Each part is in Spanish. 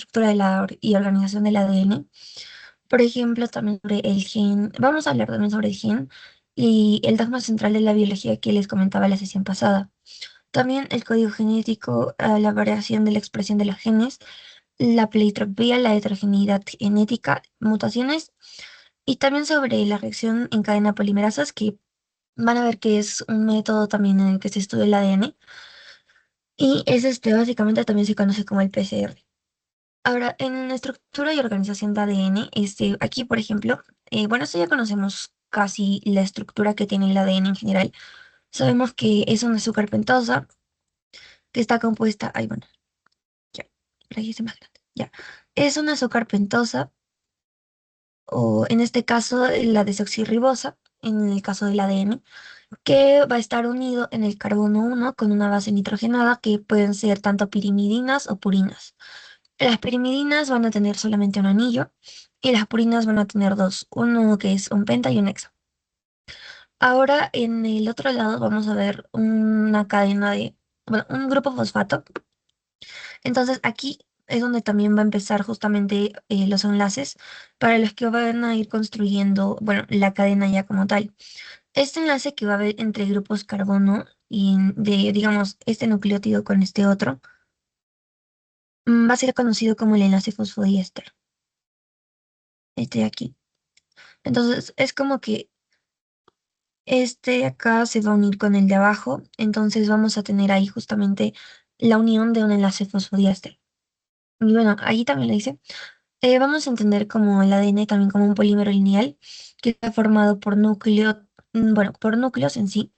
estructura y organización del ADN. Por ejemplo, también sobre el gen, vamos a hablar también sobre el gen y el dogma central de la biología que les comentaba la sesión pasada. También el código genético, la variación de la expresión de los genes, la pleitropía, la heterogeneidad genética, mutaciones y también sobre la reacción en cadena polimerasas que van a ver que es un método también en el que se estudia el ADN y es básicamente también se conoce como el PCR. Ahora, en la estructura y organización de ADN, aquí, por ejemplo, bueno, esto ya conocemos casi la estructura que tiene el ADN en general. Sabemos que es una azúcar pentosa que está compuesta, ay, bueno, ya, por ahí es más grande, ya. Es una azúcar pentosa, o en este caso la desoxirribosa, en el caso del ADN, que va a estar unido en el carbono 1 con una base nitrogenada que pueden ser tanto pirimidinas o purinas. Las pirimidinas van a tener solamente un anillo y las purinas van a tener dos, uno que es un penta y un hexa. Ahora en el otro lado vamos a ver una cadena bueno, un grupo fosfato. Entonces aquí es donde también va a empezar justamente los enlaces para los que van a ir construyendo, bueno, la cadena ya como tal. Este enlace que va a haber entre grupos carbono y digamos, este nucleótido con este otro, va a ser conocido como el enlace fosfodiéster, este de aquí. Entonces, es como que este de acá se va a unir con el de abajo, entonces vamos a tener ahí justamente la unión de un enlace fosfodiéster. Y bueno, ahí también le dice, vamos a entender como el ADN también como un polímero lineal que está formado por bueno, por núcleos en sí,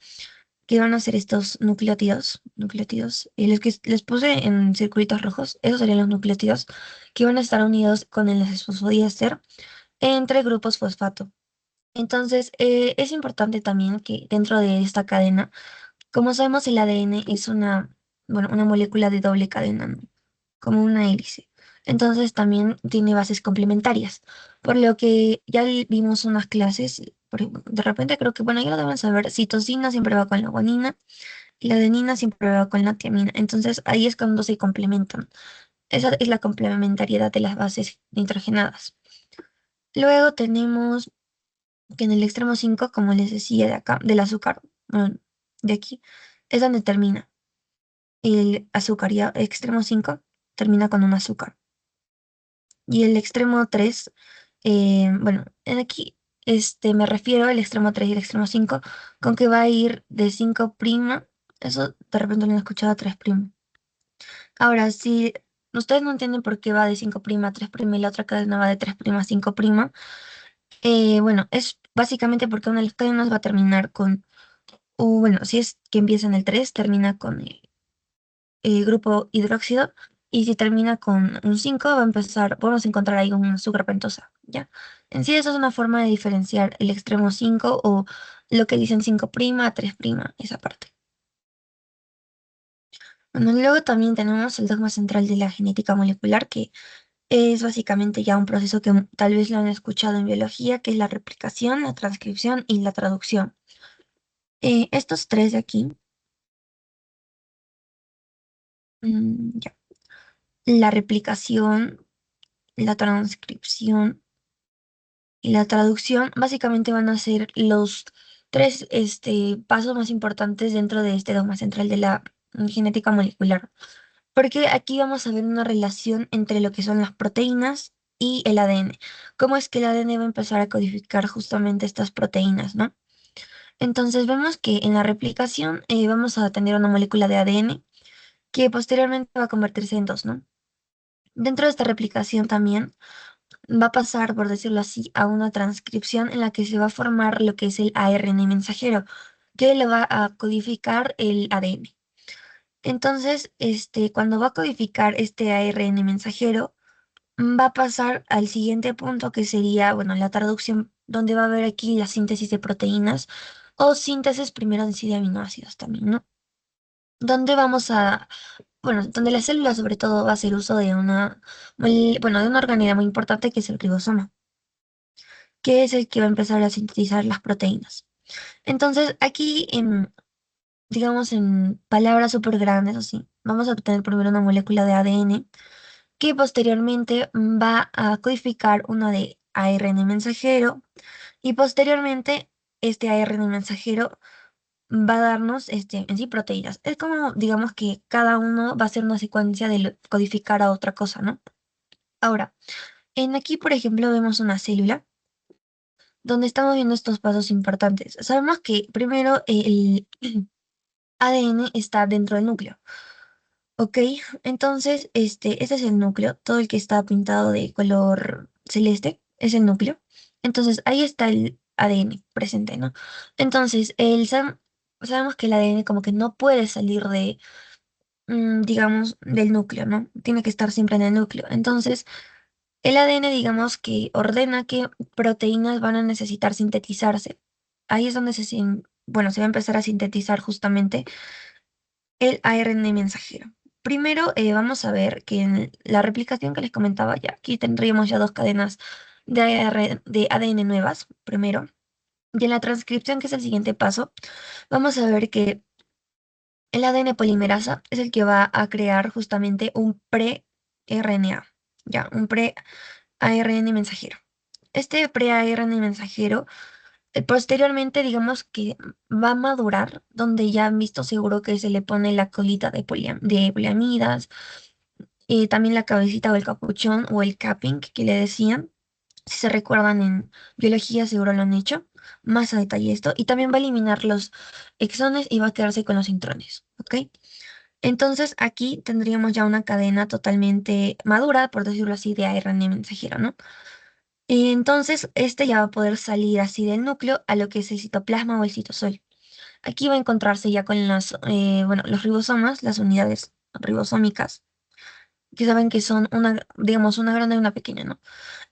que van a ser estos nucleótidos, y los que les puse en circulitos rojos, esos serían los nucleótidos que van a estar unidos con enlaces fosfodiéster entre grupos fosfato. Entonces, es importante también que dentro de esta cadena, como sabemos, el ADN es bueno, una molécula de doble cadena, ¿no? Como una hélice. Entonces, también tiene bases complementarias, por lo que ya vimos unas clases, de repente creo que, bueno, ya lo deben saber, citosina siempre va con la guanina y la adenina siempre va con la tiamina. Entonces, ahí es cuando se complementan. Esa es la complementariedad de las bases nitrogenadas. Luego tenemos que en el extremo 5 como les decía de acá, del azúcar, bueno, de aquí, es donde termina el azúcar. Ya el extremo 5 termina con un azúcar. Y el extremo 3 bueno, en aquí me refiero al extremo 3 y el extremo 5 con que va a ir de 5' eso de repente lo han escuchado a 3'. Ahora, si ustedes no entienden por qué va de 5' a 3' y la otra cadena va de 3' a 5', bueno, es básicamente porque una de las cadenas va a terminar con o bueno, si es que empieza en el 3 termina con el grupo hidróxido, y si termina con un 5 va a empezar, podemos encontrar ahí una azúcar pentosa, ¿ya? En sí, eso es una forma de diferenciar el extremo 5 o lo que dicen 5', 3', esa parte. Bueno, luego también tenemos el dogma central de la genética molecular, que es básicamente ya un proceso que tal vez lo han escuchado en biología, que es la replicación, la transcripción y la traducción. Estos tres de aquí, ya. La replicación, la transcripción y la traducción básicamente van a ser los tres pasos más importantes dentro de este dogma central de la genética molecular. Porque aquí vamos a ver una relación entre lo que son las proteínas y el ADN. ¿Cómo es que el ADN va a empezar a codificar justamente estas proteínas, no? Entonces vemos que en la replicación vamos a tener una molécula de ADN que posteriormente va a convertirse en dos, ¿no? Dentro de esta replicación también va a pasar, por decirlo así, a una transcripción en la que se va a formar lo que es el ARN mensajero, que le va a codificar el ADN. Entonces, cuando va a codificar este ARN mensajero, va a pasar al siguiente punto que sería, bueno, la traducción, donde va a haber aquí la síntesis de proteínas o síntesis primero de sí de aminoácidos también, ¿no? Donde bueno, donde la célula sobre todo va a hacer uso de bueno, de una organela muy importante que es el ribosoma, que es el que va a empezar a sintetizar las proteínas. Entonces, aquí, digamos, en palabras súper grandes, así, vamos a obtener primero una molécula de ADN, que posteriormente va a codificar uno de ARN mensajero y posteriormente este ARN mensajero va a darnos en sí proteínas. Es como, digamos que cada uno va a ser una secuencia de codificar a otra cosa, ¿no? Ahora, en aquí, por ejemplo, vemos una célula donde estamos viendo estos pasos importantes. Sabemos que primero el ADN está dentro del núcleo. Ok, entonces este es el núcleo, todo el que está pintado de color celeste es el núcleo. Entonces ahí está el ADN presente, ¿no? Entonces sabemos que el ADN como que no puede salir de, digamos, del núcleo, ¿no? Tiene que estar siempre en el núcleo. Entonces el ADN, digamos que ordena qué proteínas van a necesitar sintetizarse. Ahí es donde bueno, se va a empezar a sintetizar justamente el ARN mensajero. Primero vamos a ver que en la replicación que les comentaba ya, aquí tendríamos ya dos cadenas de ADN nuevas, primero. Y en la transcripción, que es el siguiente paso, vamos a ver que el ADN polimerasa es el que va a crear justamente un pre-RNA, ya, un pre-ARN mensajero. Este pre-ARN mensajero posteriormente, digamos que va a madurar, donde ya han visto seguro que se le pone la colita de poliamidas, también la cabecita o el capuchón o el capping que le decían. Si se recuerdan en biología, seguro lo han hecho. Más a detalle esto. Y también va a eliminar los exones y va a quedarse con los intrones. ¿Ok? Entonces aquí tendríamos ya una cadena totalmente madura, por decirlo así, de ARN mensajero, ¿no? Y entonces este ya va a poder salir así del núcleo a lo que es el citoplasma o el citosol. Aquí va a encontrarse ya con bueno, los ribosomas, las unidades ribosómicas, que saben que son digamos, una grande y una pequeña, ¿no?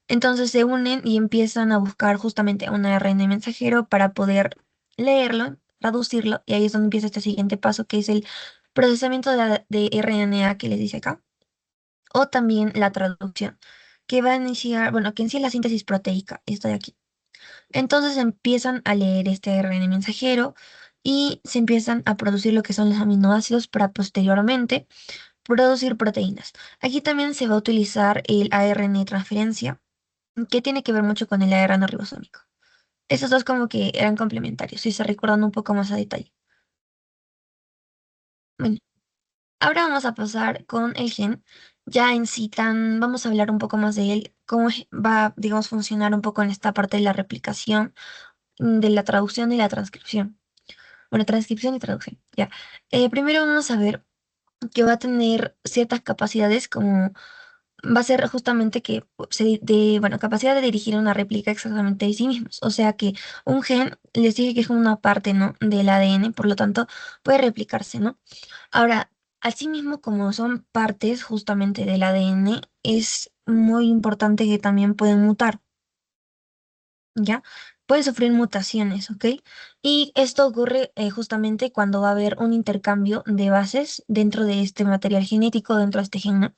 Entonces se unen y empiezan a buscar justamente un ARN mensajero para poder leerlo, traducirlo, y ahí es donde empieza este siguiente paso, que es el procesamiento de RNA que les dice acá, o también la traducción, que va a iniciar, bueno, que en sí es la síntesis proteica, esto de aquí. Entonces empiezan a leer este ARN mensajero y se empiezan a producir lo que son los aminoácidos para posteriormente producir proteínas. Aquí también se va a utilizar el ARN transferencia, que tiene que ver mucho con el ARN ribosómico. Esos dos como que eran complementarios, si se recuerdan un poco más a detalle. Bueno, ahora vamos a pasar con el gen. Ya en sí vamos a hablar un poco más de él, cómo va, digamos, funcionar un poco en esta parte de la replicación, de la traducción y la transcripción. Bueno, transcripción y traducción, ya. Primero vamos a ver que va a tener ciertas capacidades como va a ser justamente que bueno, capacidad de dirigir una réplica exactamente de sí mismos. O sea que un gen, les dije que es una parte, ¿no? Del ADN, por lo tanto, puede replicarse, ¿no? Ahora, asimismo, como son partes justamente del ADN, es muy importante que también pueden mutar, ¿ya? Pueden sufrir mutaciones, ¿ok? Y esto ocurre justamente cuando va a haber un intercambio de bases dentro de este material genético, dentro de este gen, ¿no?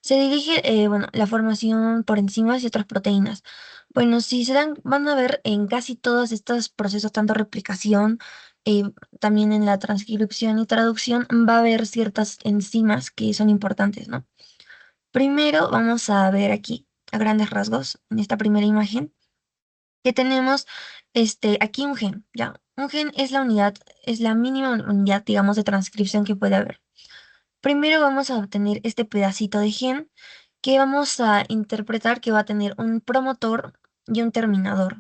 Se dirige, bueno, la formación por enzimas y otras proteínas. Bueno, si se dan, van a ver en casi todos estos procesos, tanto replicación, eh, también en la transcripción y traducción, va a haber ciertas enzimas que son importantes, ¿no? Primero vamos a ver aquí, a grandes rasgos, en esta primera imagen, que tenemos aquí un gen, ¿ya? Un gen es la unidad, es la mínima unidad, digamos, de transcripción que puede haber. Primero vamos a obtener este pedacito de gen que vamos a interpretar que va a tener un promotor y un terminador,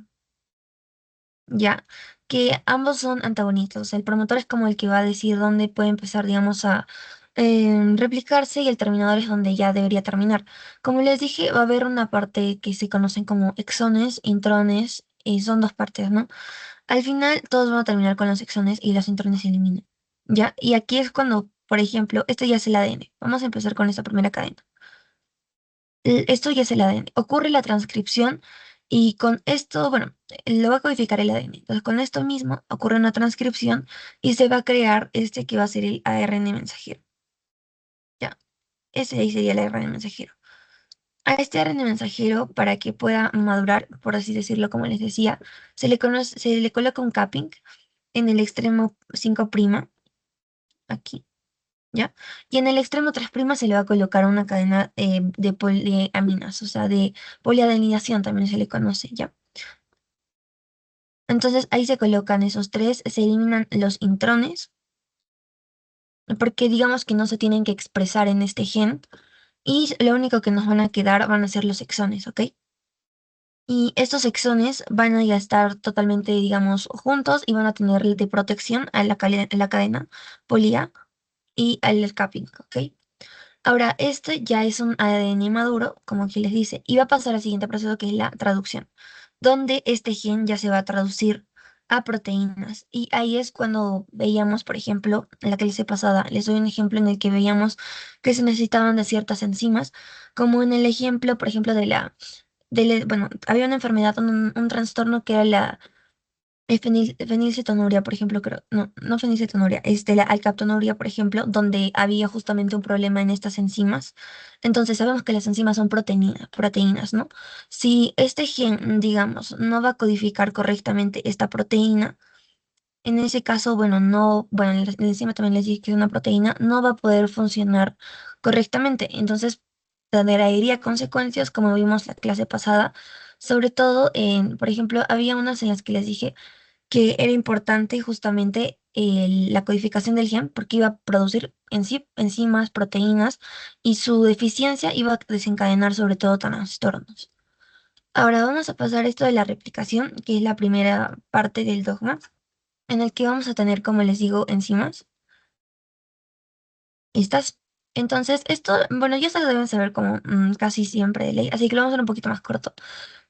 ¿ya? Que ambos son antagonistas. El promotor es como el que va a decir dónde puede empezar, digamos, a replicarse y el terminador es donde ya debería terminar. Como les dije, va a haber una parte que se conocen como exones, intrones, y son dos partes, ¿no? Al final todos van a terminar con los exones y los intrones se eliminan, ¿ya? Y aquí es cuando, por ejemplo, este ya es el ADN. Vamos a empezar con esta primera cadena. Esto ya es el ADN. Ocurre la transcripción y con esto, bueno, lo va a codificar el ADN. Entonces, con esto mismo ocurre una transcripción y se va a crear este que va a ser el ARN mensajero. Ya, ese ahí sería el ARN mensajero. A este ARN mensajero, para que pueda madurar, por así decirlo, como les decía, se le coloca un capping en el extremo 5' aquí. ¿ya? Y en el extremo 3' se le va a colocar una cadena de poliaminas, o sea, de poliadeninación también se le conoce, ¿ya? Entonces ahí se colocan esos tres, se eliminan los intrones, porque digamos que no se tienen que expresar en este gen, y lo único que nos van a quedar van a ser los exones, ¿ok? Y estos exones van a ya estar totalmente, digamos, juntos y van a tener de protección a la cadena polía y al capping, ¿ok? Ahora, este ya es un ADN maduro, como aquí les dice, y va a pasar al siguiente proceso que es la traducción, donde este gen ya se va a traducir a proteínas. Y ahí es cuando veíamos, por ejemplo, en la clase pasada, les doy un ejemplo en el que veíamos que se necesitaban de ciertas enzimas, como en el ejemplo, por ejemplo, bueno, había una enfermedad, un trastorno que era la fenilcetonuria, por ejemplo, creo, no, no fenilcetonuria, la alcaptonuria, por ejemplo, donde había justamente un problema en estas enzimas. Entonces sabemos que las enzimas son proteínas, ¿no? Si este gen, digamos, no va a codificar correctamente esta proteína, en ese caso, bueno, no, bueno, la enzima también les dije que es una proteína, no va a poder funcionar correctamente. Entonces, traería consecuencias, como vimos la clase pasada, sobre todo por ejemplo, había unas en las que les dije que era importante justamente la codificación del gen porque iba a producir en sí enzimas, proteínas y su deficiencia iba a desencadenar sobre todo trastornos. Ahora vamos a pasar esto de la replicación, que es la primera parte del dogma, en el que vamos a tener, como les digo, enzimas. ¿Estas? Entonces, esto, bueno, ya se lo deben saber como casi siempre de ley, así que lo vamos a hacer un poquito más corto.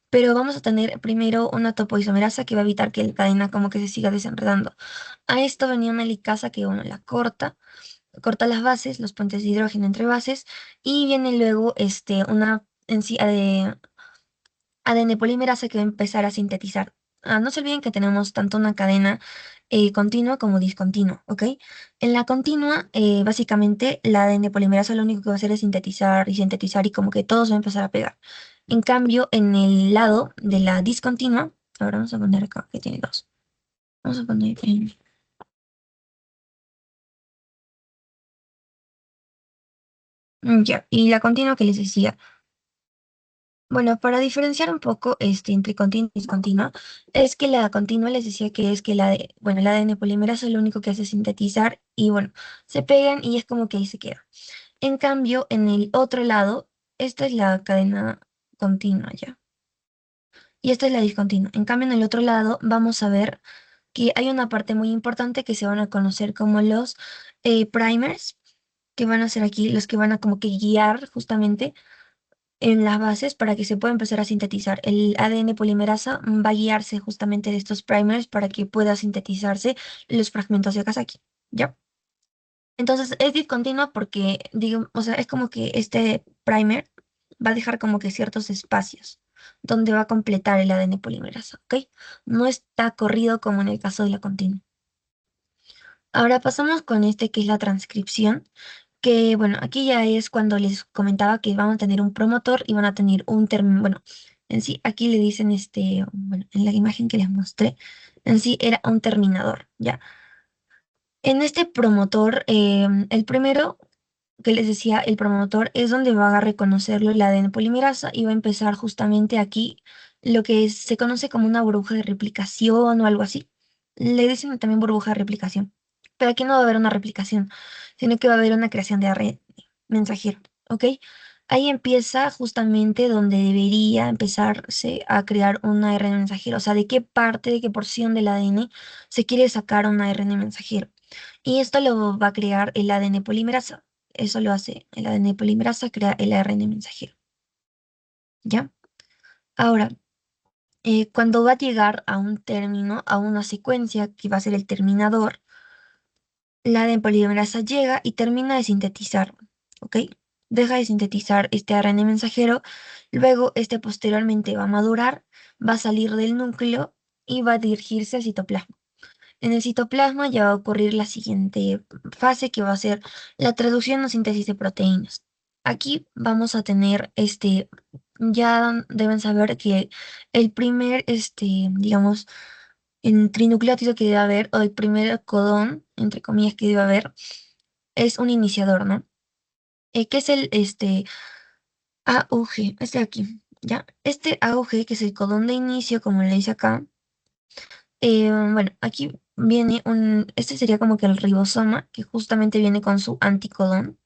Pero vamos a tener primero una topoisomerasa que va a evitar que la cadena como que se siga desenredando. A esto venía una helicasa que, bueno, la corta las bases, los puentes de hidrógeno entre bases, y viene luego una ADN polimerasa que va a empezar a sintetizar. No se olviden que tenemos tanto una cadena continua como discontinua, ¿ok? En la continua, básicamente, la ADN polimerasa lo único que va a hacer es sintetizar y sintetizar y como que todo se va a empezar a pegar. En cambio, en el lado de la discontinua, ahora vamos a poner acá que tiene dos. Vamos a poner ya, y la continua que les decía. Bueno, para diferenciar un poco entre continua y discontinua, es que la continua les decía que es que bueno, el ADN polimerasa es lo único que hace sintetizar y bueno, se pegan y es como que ahí se queda. En cambio, en el otro lado, esta es la cadena continua ya. Y esta es la discontinua. En cambio, en el otro lado vamos a ver que hay una parte muy importante que se van a conocer como los primers, que van a ser aquí los que van a como que guiar justamente en las bases para que se pueda empezar a sintetizar. El ADN polimerasa va a guiarse justamente de estos primers para que pueda sintetizarse los fragmentos de Okazaki, ¿ya? Entonces es discontinua porque, digo, o sea, es como que este primer va a dejar como que ciertos espacios donde va a completar el ADN polimerasa, ¿ok? No está corrido como en el caso de la continua. Ahora pasamos con este que es la transcripción, que bueno, aquí ya es cuando les comentaba que van a tener un promotor y van a tener un término, bueno, en sí aquí le dicen bueno, en la imagen que les mostré, en sí era un terminador, ¿ya? En este promotor, el primero que les decía, el promotor es donde va a reconocerlo el ADN polimerasa y va a empezar justamente aquí lo que se conoce como una burbuja de replicación o algo así. Le dicen también burbuja de replicación. Pero aquí no va a haber una replicación, sino que va a haber una creación de ARN mensajero, ¿ok? Ahí empieza justamente donde debería empezarse a crear un ARN mensajero, o sea, de qué parte, de qué porción del ADN se quiere sacar un ARN mensajero. Y esto lo va a crear el ADN polimerasa. Eso lo hace el ADN polimerasa, crea el ARN mensajero. ¿Ya? Ahora, cuando va a llegar a un término, a una secuencia que va a ser el terminador, la ADN polimerasa llega y termina de sintetizar, ¿ok? Deja de sintetizar este ARN mensajero, luego este posteriormente va a madurar, va a salir del núcleo y va a dirigirse al citoplasma. En el citoplasma ya va a ocurrir la siguiente fase que va a ser la traducción o síntesis de proteínas. Aquí vamos a tener ya deben saber que el primer, digamos, en trinucleótido que debe haber, o el primer codón, entre comillas, que debe haber, es un iniciador, ¿no? ¿Qué es el AUG? Este de aquí, ¿ya? Este AUG, que es el codón de inicio, como le dice acá, bueno, aquí viene este sería como que el ribosoma, que justamente viene con su anticodón,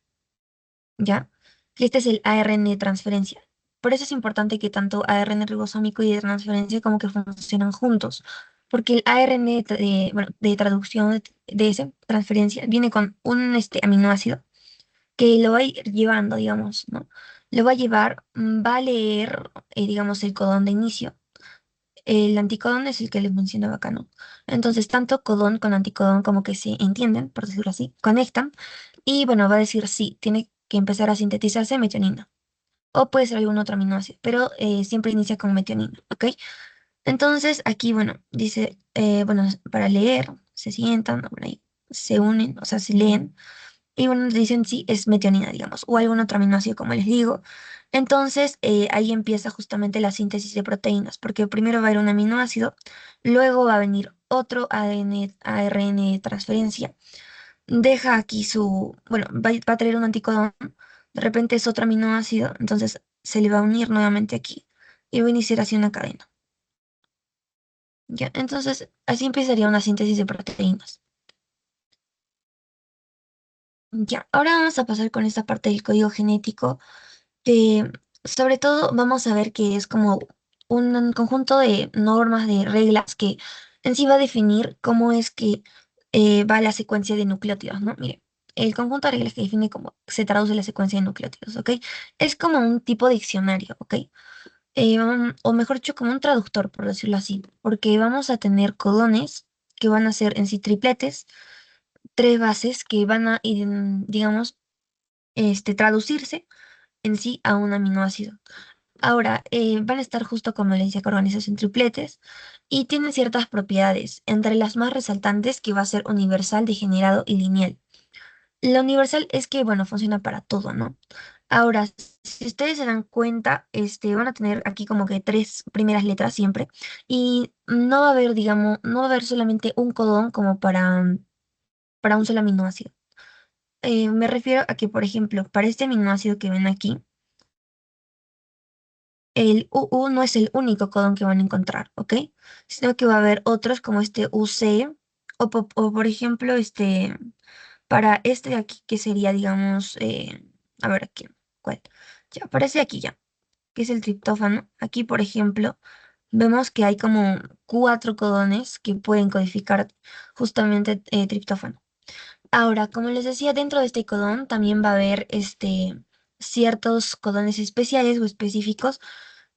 ¿ya? Y este es el ARN de transferencia. Por eso es importante que tanto ARN ribosómico y de transferencia como que funcionan juntos, porque el ARN bueno, de traducción de esa transferencia viene con un aminoácido que lo va a ir llevando, digamos, ¿no? Lo va a llevar, va a leer, digamos, el codón de inicio. El anticodón es el que les mencionaba acá, ¿no? Entonces, tanto codón con anticodón como que se entienden, por decirlo así, conectan. Y bueno, va a decir sí, tiene que empezar a sintetizarse metionina. O puede ser algún otro aminoácido, pero siempre inicia con metionina, ¿ok? Entonces, aquí, bueno, dice, bueno, para leer, se sientan, bueno, ahí se unen, o sea, se leen. Y bueno, dicen sí, es metionina, digamos, o algún otro aminoácido, como les digo. Entonces, ahí empieza justamente la síntesis de proteínas, porque primero va a ir un aminoácido, luego va a venir otro ADN, ARN de transferencia, deja aquí bueno, va a traer un anticodón, de repente es otro aminoácido, entonces se le va a unir nuevamente aquí y va a iniciar así una cadena. ¿Ya? Entonces, así empezaría una síntesis de proteínas. Ya, ahora vamos a pasar con esta parte del código genético. Sobre todo vamos a ver que es como un conjunto de normas, de reglas que en sí va a definir cómo es que va la secuencia de nucleótidos, ¿no? Mire, el conjunto de reglas que define cómo se traduce la secuencia de nucleótidos, ¿ok? Es como un tipo de diccionario, ¿ok? O mejor dicho, como un traductor, por decirlo así, porque vamos a tener codones que van a ser en sí tripletes, tres bases que van a, digamos, traducirse en sí a un aminoácido. Ahora, van a estar justo como les decía, organizados en tripletes y tienen ciertas propiedades, entre las más resaltantes que va a ser universal, degenerado y lineal. La universal es que, bueno, funciona para todo, ¿no? Ahora, si ustedes se dan cuenta, van a tener aquí como que tres primeras letras siempre y no va a haber, digamos, no va a haber solamente un codón como para un solo aminoácido. Me refiero a que, por ejemplo, para este aminoácido que ven aquí, el UU no es el único codón que van a encontrar, ¿ok? Sino que va a haber otros como este UC o por ejemplo, para este de aquí que sería, digamos, a ver aquí, ¿cuál? Ya aparece aquí ya, que es el triptófano. Aquí, por ejemplo, vemos que hay como cuatro codones que pueden codificar justamente triptófano. Ahora, como les decía, dentro de este codón también va a haber ciertos codones especiales o específicos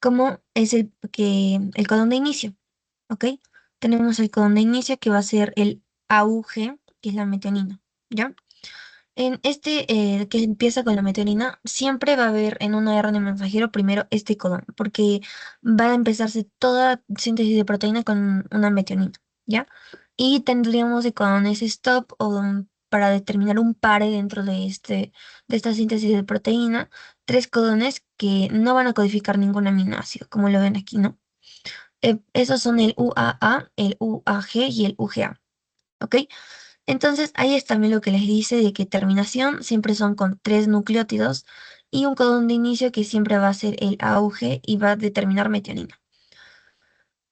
como es el codón de inicio, ¿ok? Tenemos el codón de inicio que va a ser el AUG, que es la metionina, ¿ya? En que empieza con la metionina, siempre va a haber en un ARN mensajero primero este codón, porque va a empezarse toda síntesis de proteína con una metionina, ¿ya? Y tendríamos de codones stop para determinar un pare dentro de esta síntesis de proteína, tres codones que no van a codificar ningún aminoácido, como lo ven aquí, ¿no? Esos son el UAA, el UAG y el UGA, ¿ok? Entonces, ahí es también lo que les dice de que terminación siempre son con tres nucleótidos y un codón de inicio que siempre va a ser el AUG y va a determinar metionina.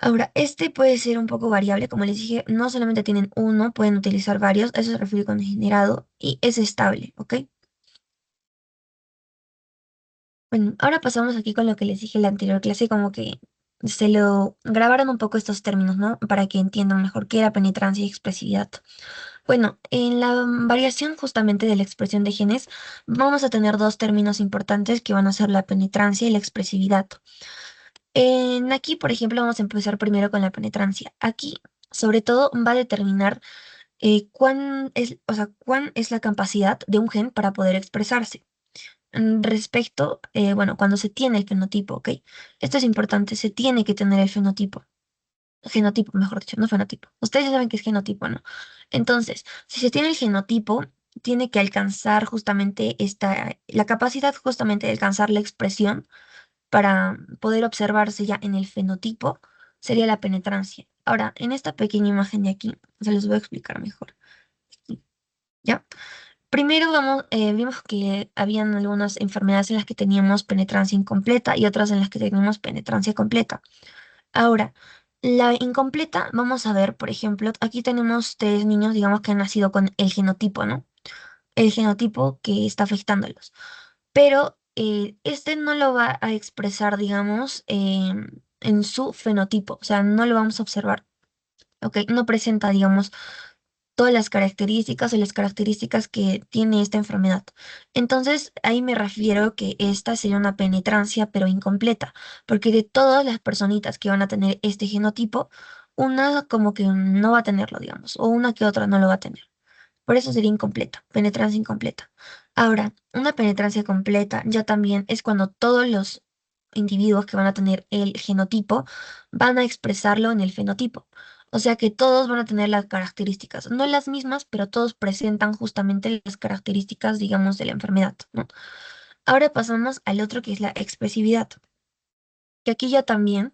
Ahora, este puede ser un poco variable, como les dije, no solamente tienen uno, pueden utilizar varios, a eso se refiere con degenerado y es estable, ¿ok? Bueno, ahora pasamos aquí con lo que les dije en la anterior clase, como que se lo grabaron un poco estos términos, ¿no? Para que entiendan mejor qué era penetrancia y expresividad. Bueno, en la variación justamente de la expresión de genes, vamos a tener dos términos importantes que van a ser la penetrancia y la expresividad. Aquí, por ejemplo, vamos a empezar primero con la penetrancia. Aquí, sobre todo, va a determinar o sea, cuán es la capacidad de un gen para poder expresarse. Respecto, bueno, cuando se tiene el fenotipo, ¿ok? Esto es importante, se tiene que tener el fenotipo. Genotipo, mejor dicho, no fenotipo. Ustedes ya saben que es genotipo, ¿no? Entonces, si se tiene el genotipo, tiene que alcanzar justamente la capacidad justamente de alcanzar la expresión para poder observarse ya en el fenotipo, sería la penetrancia. Ahora, en esta pequeña imagen de aquí, se les voy a explicar mejor. ¿Ya? Primero vimos que habían algunas enfermedades en las que teníamos penetrancia incompleta y otras en las que teníamos penetrancia completa. Ahora, la incompleta, vamos a ver, por ejemplo, aquí tenemos tres niños, digamos, que han nacido con el genotipo, ¿no? El genotipo que está afectándolos. Pero este no lo va a expresar, digamos, en su fenotipo, o sea, no lo vamos a observar, ¿ok? No presenta, digamos, todas las características o las características que tiene esta enfermedad. Entonces, ahí me refiero que esta sería una penetrancia, pero incompleta, porque de todas las personitas que van a tener este genotipo, una como que no va a tenerlo, digamos, o una que otra no lo va a tener. Por eso sería incompleta, penetrancia incompleta. Ahora, una penetrancia completa ya también es cuando todos los individuos que van a tener el genotipo van a expresarlo en el fenotipo. O sea que todos van a tener las características, no las mismas, pero todos presentan justamente las características, digamos, de la enfermedad, ¿no? Ahora pasamos al otro que es la expresividad, que aquí ya también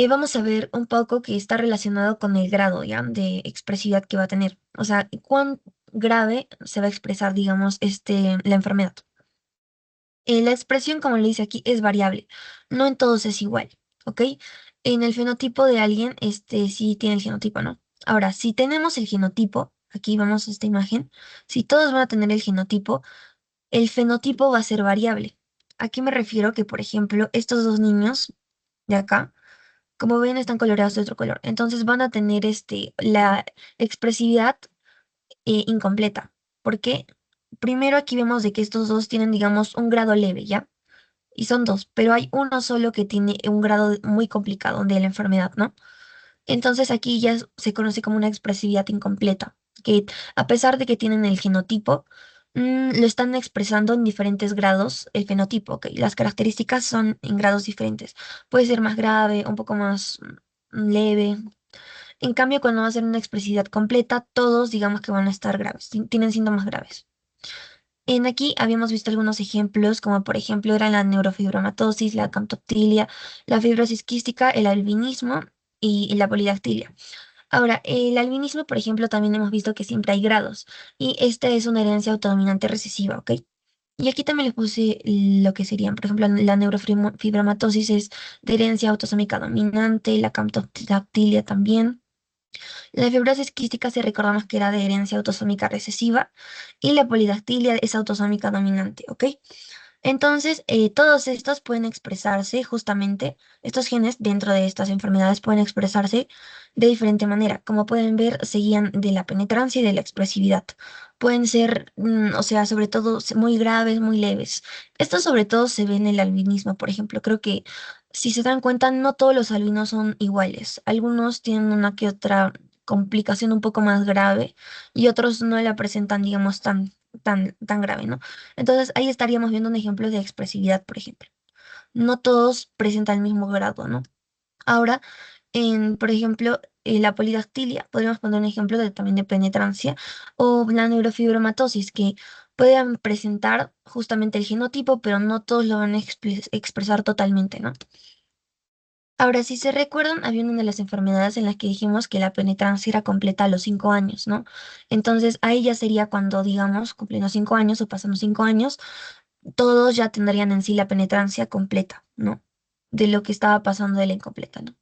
vamos a ver un poco que está relacionado con el grado, ¿ya? De expresividad que va a tener. O sea, cuán grave se va a expresar, digamos, la enfermedad. La expresión, como le dice aquí, es variable. No en todos es igual, ¿ok? En el fenotipo de alguien, sí tiene el genotipo, ¿no? Ahora, si tenemos el genotipo, aquí vamos a esta imagen, si todos van a tener el genotipo, el fenotipo va a ser variable. Aquí me refiero que, por ejemplo, estos dos niños de acá, como ven, están coloreados de otro color. Entonces van a tener la expresividad incompleta. Porque primero aquí vemos de que estos dos tienen, digamos, un grado leve, ¿ya? Y son dos, pero hay uno solo que tiene un grado muy complicado de la enfermedad, ¿no? Entonces aquí ya se conoce como una expresividad incompleta, que a pesar de que tienen el genotipo, lo están expresando en diferentes grados el fenotipo, ¿ok? Las características son en grados diferentes. Puede ser más grave, un poco más leve. En cambio, cuando va a ser una expresividad completa, todos digamos que van a estar graves, tienen síntomas graves. En aquí habíamos visto algunos ejemplos, como por ejemplo eran la neurofibromatosis, la camptoptilia, la fibrosis quística, el albinismo y la polidactilia. Ahora, el albinismo, por ejemplo, también hemos visto que siempre hay grados y esta es una herencia autodominante recesiva, ¿ok? Y aquí también les puse lo que serían, por ejemplo, la neurofibromatosis es de herencia autosómica dominante, la camptoptilia también. La fibrosis quística, si recordamos que era de herencia autosómica recesiva, y la polidactilia es autosómica dominante, ¿ok? Entonces, todos estos pueden expresarse justamente, estos genes dentro de estas enfermedades pueden expresarse de diferente manera. Como pueden ver, se guían de la penetrancia y de la expresividad. Pueden ser, o sea, sobre todo muy graves, muy leves. Esto sobre todo se ve en el albinismo, por ejemplo. Creo que si se dan cuenta, no todos los albinos son iguales. Algunos tienen una que otra complicación un poco más grave y otros no la presentan, digamos, tan grave, ¿no? Entonces ahí estaríamos viendo un ejemplo de expresividad, por ejemplo. No todos presentan el mismo grado, ¿no? Ahora, por ejemplo, la polidactilia, podríamos poner un ejemplo también de penetrancia, o la neurofibromatosis, que pueden presentar justamente el genotipo, pero no todos lo van a expresar totalmente, ¿no? Ahora, si se recuerdan, había una de las enfermedades en las que dijimos que la penetrancia era completa a los 5 años, ¿no? Entonces, ahí ya sería cuando, digamos, cumplen los 5 años o pasan los 5 años, todos ya tendrían en sí la penetrancia completa, ¿no? De lo que estaba pasando de la incompleta, ¿no?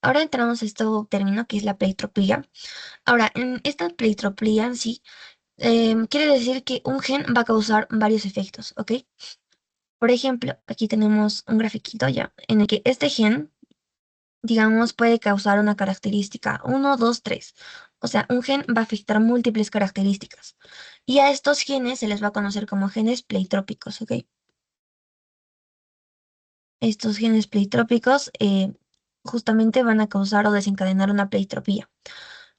Ahora entramos a este término que es la pleitropía. Ahora, en esta pleitropía en sí, quiere decir que un gen va a causar varios efectos, ¿ok? Por ejemplo, aquí tenemos un grafiquito ya en el que este gen, digamos, puede causar una característica, uno, dos, tres. O sea, un gen va a afectar múltiples características. Y a estos genes se les va a conocer como genes pleitrópicos, ¿ok? Estos genes pleitrópicos justamente van a causar o desencadenar una pleitropía.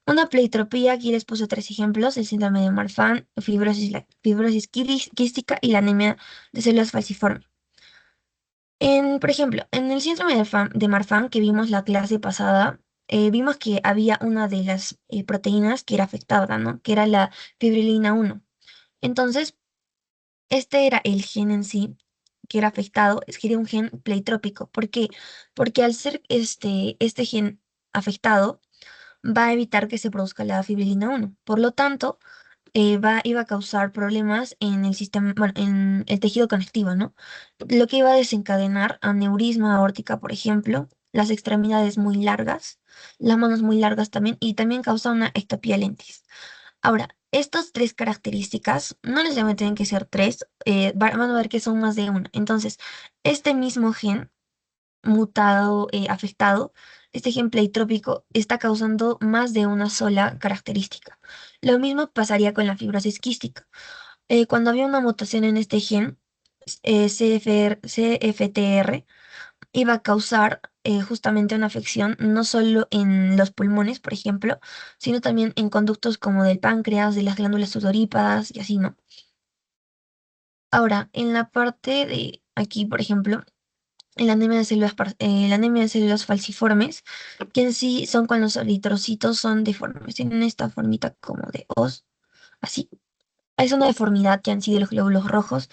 Una pleitropía, aquí les puse tres ejemplos, el síndrome de Marfan, fibrosis, la fibrosis quística y la anemia de células falciformes. Por ejemplo, en el síndrome de Marfan que vimos la clase pasada, vimos que había una de las proteínas que era afectada, ¿no? Que era la fibrilina 1. Entonces, este era el gen en sí que era afectado, es que era un gen pleitrópico. ¿Por qué? Porque al ser este gen afectado, va a evitar que se produzca la fibrilina 1. Por lo tanto, iba a causar problemas en el sistema, bueno, en el tejido conectivo, ¿no? Lo que iba a desencadenar aneurisma aórtica, por ejemplo, las extremidades muy largas, las manos muy largas también, y también causa una ectopía lentis. Ahora, estas tres características, no necesariamente tienen que ser tres, van a ver que son más de una. Entonces, este mismo gen mutado, afectado, este gen pleitrópico está causando más de una sola característica. Lo mismo pasaría con la fibrosis quística. Cuando había una mutación en este gen, CFTR, iba a causar justamente una afección no solo en los pulmones, por ejemplo, sino también en conductos como del páncreas, de las glándulas sudoríparas y así, ¿no? Ahora, en la parte de aquí, por ejemplo, la anemia de células falciformes, que en sí son cuando los eritrocitos son deformes, tienen esta formita como de os, así. Es una deformidad ya en sí de los glóbulos rojos,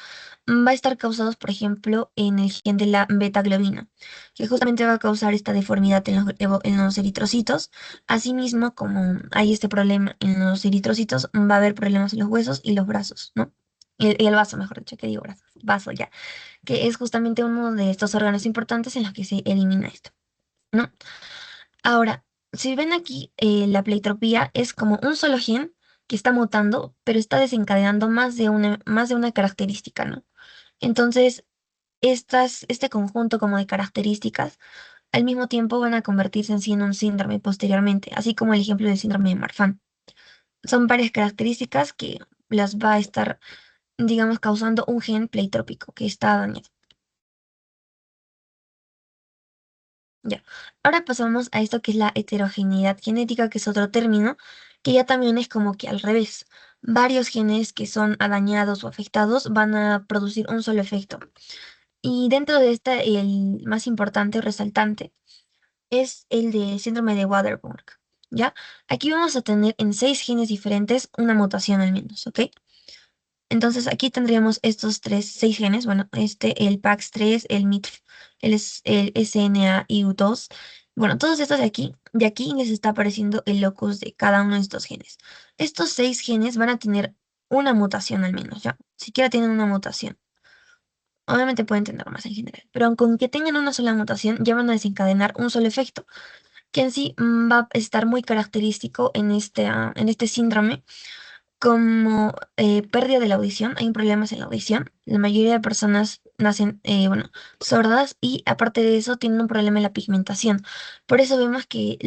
va a estar causados, por ejemplo, en el gen de la beta-globina, que justamente va a causar esta deformidad en los eritrocitos. Asimismo, como hay este problema en los eritrocitos, va a haber problemas en los huesos y los brazos, ¿no? Y el vaso, mejor dicho, que digo brazos, vaso ya, que es justamente uno de estos órganos importantes en los que se elimina esto, ¿no? Ahora, si ven aquí, la pleitropía es como un solo gen que está mutando, pero está desencadenando más de una característica, ¿no? Entonces, este conjunto como de características, al mismo tiempo van a convertirse en sí en un síndrome posteriormente, así como el ejemplo del síndrome de Marfan. Son varias características que las va a estar, digamos, causando un gen pleitrópico que está dañado. Ya. Ahora pasamos a esto que es la heterogeneidad genética, que es otro término, que ya también es como que al revés. Varios genes que son dañados o afectados van a producir un solo efecto. Y dentro de este, el más importante o resaltante es el de síndrome de Waardenburg. ¿Ya? Aquí vamos a tener en 6 genes diferentes una mutación al menos, ¿ok? Entonces aquí tendríamos estos 6 genes, bueno, el PAX3, el MITF, el SNAIU2. Bueno, todos estos de aquí les está apareciendo el locus de cada uno de estos genes. Estos 6 genes van a tener una mutación al menos, ¿ya? Siquiera tienen una mutación. Obviamente pueden tener más en general, pero con que tengan una sola mutación ya van a desencadenar un solo efecto, que en sí va a estar muy característico en este síndrome como pérdida de la audición. Hay problemas en la audición. La mayoría de personas nacen, bueno, sordas, y aparte de eso tienen un problema en la pigmentación. Por eso vemos que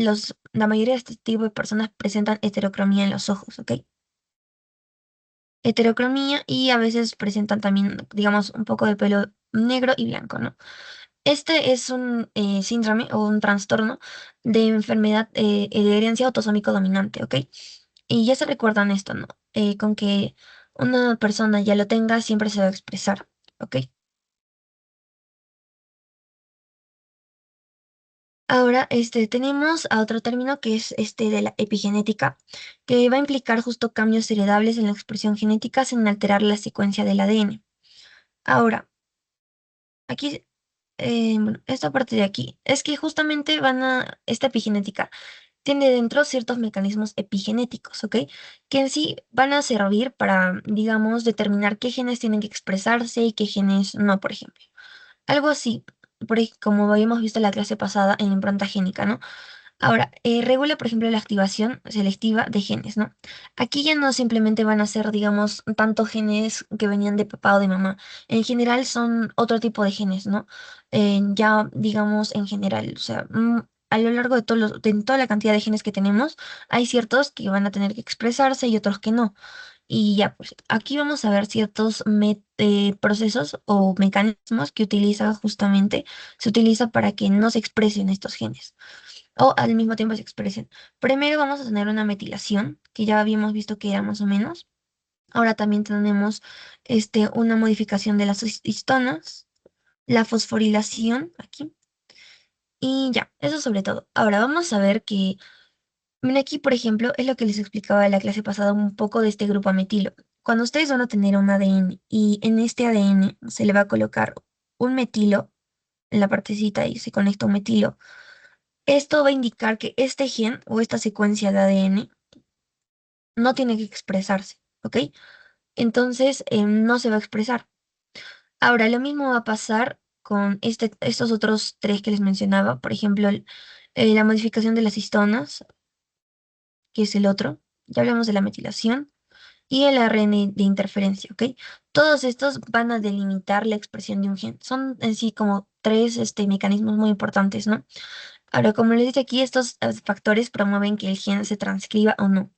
la mayoría de este tipo de personas presentan heterocromía en los ojos, ¿ok? Heterocromía, y a veces presentan también, digamos, un poco de pelo negro y blanco, ¿no? Este es un síndrome o un trastorno de enfermedad de herencia autosómico dominante, ¿ok? Y ya se recuerdan esto, ¿no? Con que una persona ya lo tenga, siempre se va a expresar, ¿ok? Ahora, tenemos a otro término que es este de la epigenética, que va a implicar justo cambios heredables en la expresión genética sin alterar la secuencia del ADN. Ahora, aquí, bueno, esta parte de aquí, es que justamente esta epigenética tiene dentro ciertos mecanismos epigenéticos, ¿ok? Que en sí van a servir para, digamos, determinar qué genes tienen que expresarse y qué genes no, por ejemplo. Algo así, como habíamos visto en la clase pasada en impronta génica, ¿no? Ahora, regula, por ejemplo, la activación selectiva de genes, ¿no? Aquí ya no simplemente van a ser, digamos, tantos genes que venían de papá o de mamá. En general son otro tipo de genes, ¿no? Ya, digamos, en general, o sea, a lo largo de toda la cantidad de genes que tenemos, hay ciertos que van a tener que expresarse y otros que no. Y ya, pues aquí vamos a ver ciertos procesos o mecanismos que se utiliza para que no se expresen estos genes o al mismo tiempo se expresen. Primero vamos a tener una metilación, que ya habíamos visto que era más o menos. Ahora también tenemos una modificación de las histonas, la fosforilación aquí, y ya, eso sobre todo. Ahora vamos a ver que, miren aquí, por ejemplo, es lo que les explicaba en la clase pasada un poco de este grupo ametilo. Cuando ustedes van a tener un ADN y en este ADN se le va a colocar un metilo en la partecita y se conecta un metilo, Esto va a indicar que este gen o esta secuencia de ADN no tiene que expresarse, ¿ok? Entonces, no se va a expresar. Ahora, lo mismo va a pasar con estos otros tres que les mencionaba, por ejemplo, la modificación de las histonas, que es el otro. Ya hablamos de la metilación y el ARN de interferencia, ¿ok? Todos estos van a delimitar la expresión de un gen. Son en sí como tres mecanismos muy importantes, ¿no? Ahora, como les dije aquí, estos factores promueven que el gen se transcriba o no.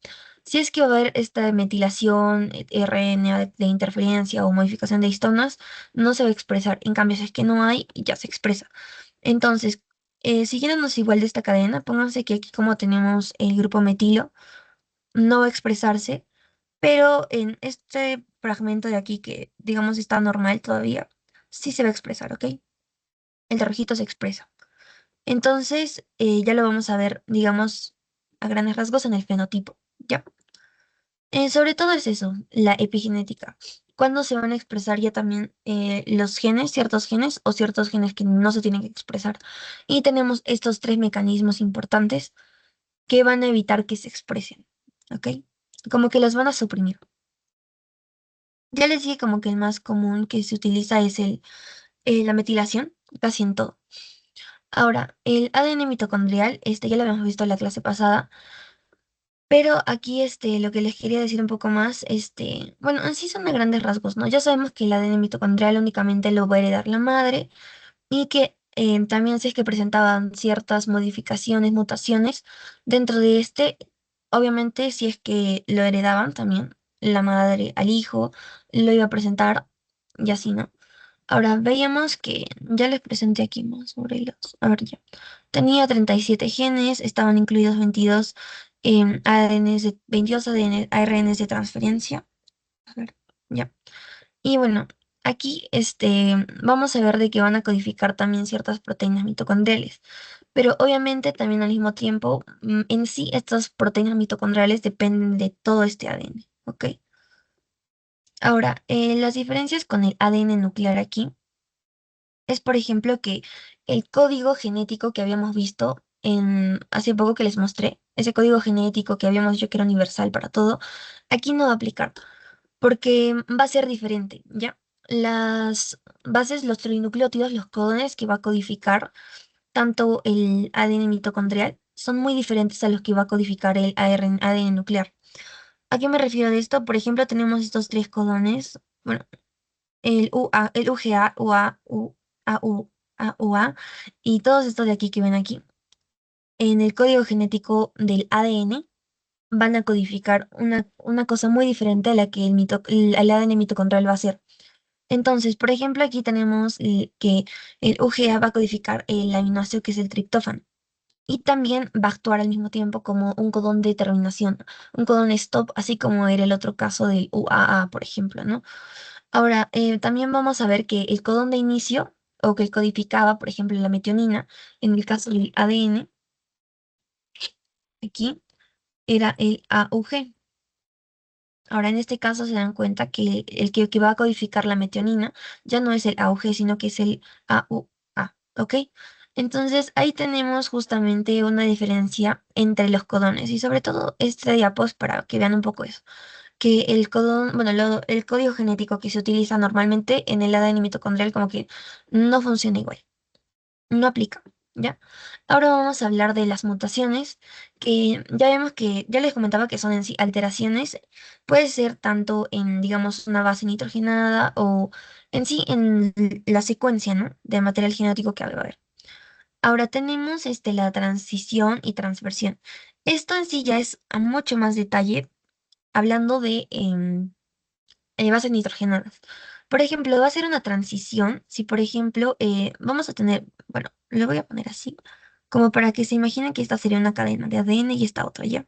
Si es que va a haber esta metilación, RNA de interferencia o modificación de histonas, no se va a expresar. En cambio, si es que no hay, ya se expresa. Entonces, siguiéndonos igual de esta cadena, pónganse que aquí como tenemos el grupo metilo, no va a expresarse, pero en este fragmento de aquí que digamos está normal todavía, sí se va a expresar, ¿ok? El de rojito se expresa. Entonces, ya lo vamos a ver, digamos, a grandes rasgos en el fenotipo, ¿ya? Sobre todo es eso, la epigenética. Cuándo se van a expresar ya también los genes, ciertos genes o ciertos genes que no se tienen que expresar. Y tenemos estos tres mecanismos importantes que van a evitar que se expresen, ¿ok? Como que los van a suprimir. Ya les dije como que el más común que se utiliza es la metilación, casi en todo. Ahora, el ADN mitocondrial, ya lo habíamos visto en la clase pasada, pero aquí lo que les quería decir un poco más, bueno, en sí son de grandes rasgos, ¿no? Ya sabemos que el ADN mitocondrial únicamente lo va a heredar la madre y que también si es que presentaban ciertas modificaciones, mutaciones dentro de obviamente si es que lo heredaban también la madre al hijo, lo iba a presentar y así, ¿no? Ahora veíamos que ya les presenté aquí más sobre a ver ya. Tenía 37 genes, estaban incluidos 22 ARNs 22 ARNs de transferencia. A ver, ya. Y bueno, aquí vamos a ver de que van a codificar también ciertas proteínas mitocondriales. Pero obviamente también al mismo tiempo, en sí, estas proteínas mitocondriales dependen de todo este ADN, ¿ok? Ahora, las diferencias con el ADN nuclear aquí es, por ejemplo, que el código genético que habíamos visto hace poco que les mostré, ese código genético que habíamos dicho que era universal para todo, aquí no va a aplicar, porque va a ser diferente, ¿ya? Las bases, los trinucleótidos, los codones que va a codificar tanto el ADN mitocondrial son muy diferentes a los que va a codificar el ADN nuclear. ¿A qué me refiero de esto? Por ejemplo, tenemos estos tres codones, bueno, el UA, el UGA, UA, AU, AUA y todos estos de aquí que ven aquí. En el código genético del ADN van a codificar una cosa muy diferente a la que el ADN mitocondrial va a hacer. Entonces, por ejemplo, aquí tenemos que el UGA va a codificar el aminoácido que es el triptófano. Y también va a actuar al mismo tiempo como un codón de terminación, un codón stop, así como era el otro caso del UAA, por ejemplo, ¿no? Ahora, también vamos a ver que el codón de inicio, o que codificaba, por ejemplo, la metionina, en el caso del ADN, aquí, era el AUG. Ahora, en este caso se dan cuenta que el que va a codificar la metionina ya no es el AUG, sino que es el AUA, ¿ok? Entonces, ahí tenemos justamente una diferencia entre los codones y sobre todo este diapos para que vean un poco eso, que el codón, bueno, el código genético que se utiliza normalmente en el ADN mitocondrial como que no funciona igual, no aplica, ¿ya? Ahora vamos a hablar de las mutaciones, que ya vemos que, ya les comentaba que son en sí alteraciones, puede ser tanto en, digamos, una base nitrogenada o en sí en la secuencia, ¿no? De material genético que va a haber. Ahora tenemos la transición y transversión. Esto en sí ya es a mucho más detalle, hablando de bases nitrogenadas. Por ejemplo, va a ser una transición si, por ejemplo, vamos a tener, bueno, lo voy a poner así, como para que se imaginen que esta sería una cadena de ADN y esta otra, ¿ya?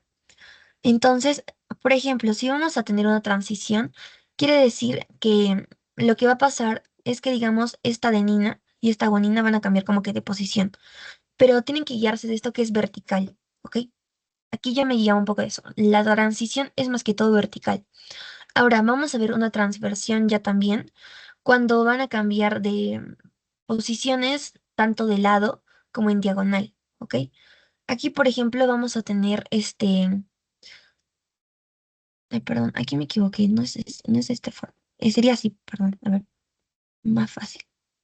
Entonces, por ejemplo, si vamos a tener una transición, quiere decir que lo que va a pasar es que, digamos, esta adenina y esta guanina van a cambiar como que de posición, pero tienen que guiarse de esto que es vertical, ¿ok? Aquí ya me guía un poco de eso. La transición es más que todo vertical. Ahora vamos a ver una transversión ya también, cuando van a cambiar de posiciones tanto de lado como en diagonal, ¿ok? Aquí, por ejemplo, vamos a tener ay, perdón, aquí me equivoqué, no es esta forma. Sería así, perdón, a ver, más fácil.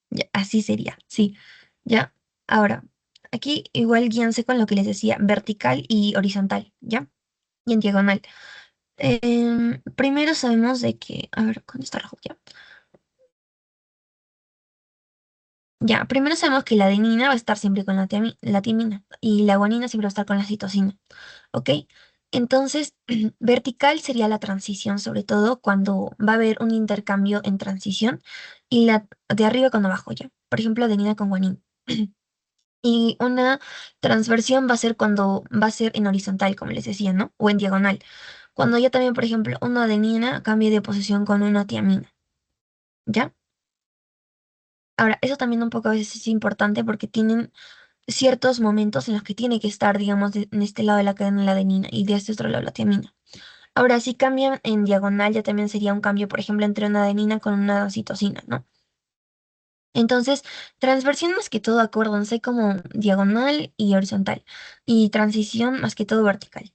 Ya, así sería, sí. Ya, ahora, aquí igual guíanse con lo que les decía, vertical y horizontal, ¿ya? Y en diagonal. Primero sabemos de que, a ver, ¿cuándo está rojo? Ya. Ya, primero sabemos que la adenina va a estar siempre con la timina y la guanina siempre va a estar con la citosina, ¿ok? Entonces, vertical sería la transición, sobre todo cuando va a haber un intercambio en transición y la de arriba con abajo, ¿ya? Por ejemplo, adenina con guanina. Y una transversión va a ser cuando va a ser en horizontal, como les decía, ¿no? O en diagonal. Cuando ya también, por ejemplo, una adenina cambie de posición con una tiamina, ¿ya? Ahora, eso también un poco a veces es importante porque tienen ciertos momentos en los que tiene que estar, digamos, en este lado de la cadena la adenina y de este otro lado la tiamina. Ahora, si cambian en diagonal, ya también sería un cambio, por ejemplo, entre una adenina con una citosina, ¿no? Entonces, transversión más que todo, acuérdense como diagonal y horizontal, y transición más que todo vertical.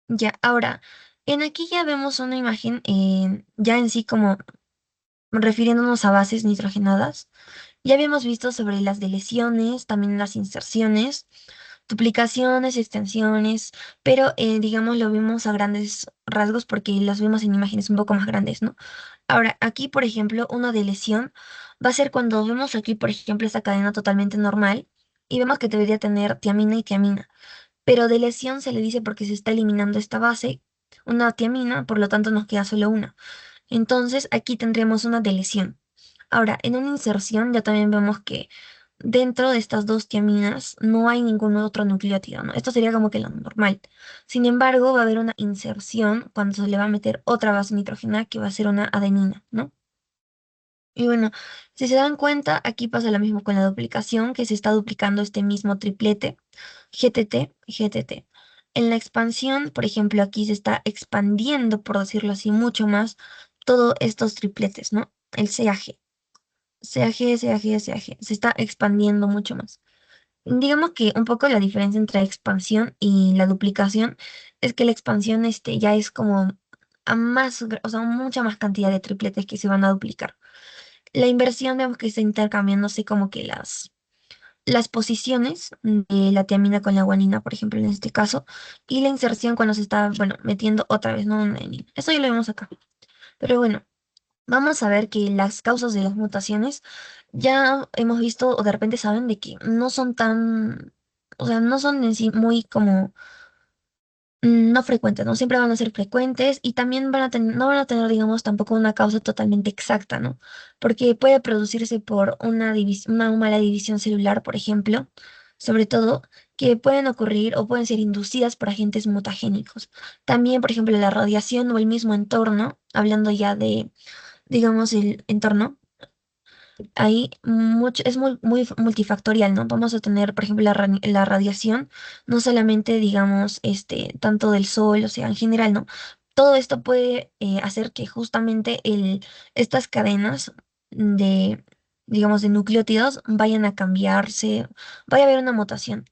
Ya, ahora, en aquí ya vemos una imagen, ya en sí como refiriéndonos a bases nitrogenadas. Ya habíamos visto sobre las deleciones, también las inserciones, duplicaciones, extensiones, pero digamos lo vimos a grandes rasgos porque las vimos en imágenes un poco más grandes, ¿no? Ahora, aquí, por ejemplo, una deleción va a ser cuando vemos aquí, por ejemplo, esta cadena totalmente normal y vemos que debería tener tiamina y tiamina, pero deleción se le dice porque se está eliminando esta base, una tiamina, por lo tanto nos queda solo una. Entonces, aquí tendríamos una deleción. Ahora, en una inserción ya también vemos que dentro de estas dos tiaminas no hay ningún otro nucleótido, ¿no? Esto sería como que lo normal. Sin embargo, va a haber una inserción cuando se le va a meter otra base nitrógena que va a ser una adenina, ¿no? Y bueno, si se dan cuenta, aquí pasa lo mismo con la duplicación, que se está duplicando este mismo triplete, GTT, GTT. En la expansión, por ejemplo, aquí se está expandiendo, por decirlo así, mucho más todos estos tripletes, ¿no? El CAG, CAG, CAG, CAG, se está expandiendo mucho más. Digamos que un poco la diferencia entre la expansión y la duplicación es que la expansión ya es como a más, o sea, mucha más cantidad de tripletes que se van a duplicar. La inversión, vemos que está intercambiándose como que las posiciones de la tiamina con la guanina, por ejemplo, en este caso, y la inserción cuando se está, bueno, metiendo otra vez, ¿no? Una adenina. Eso ya lo vemos acá. Pero bueno, vamos a ver que las causas de las mutaciones ya hemos visto o de repente saben de que no son tan, o sea, no son en sí muy como no frecuentes, ¿no? Siempre van a ser frecuentes y también no van a tener, digamos, tampoco una causa totalmente exacta, ¿no? Porque puede producirse por una mala división celular, por ejemplo, sobre todo, que pueden ocurrir o pueden ser inducidas por agentes mutagénicos. También, por ejemplo, la radiación o el mismo entorno, hablando ya de, digamos, el entorno. Ahí es muy multifactorial, ¿no? Vamos a tener, por ejemplo, la radiación, no solamente, digamos, tanto del sol, o sea, en general, ¿no? Todo esto puede hacer que justamente estas cadenas de, digamos, de nucleótidos vayan a cambiarse, vaya a haber una mutación.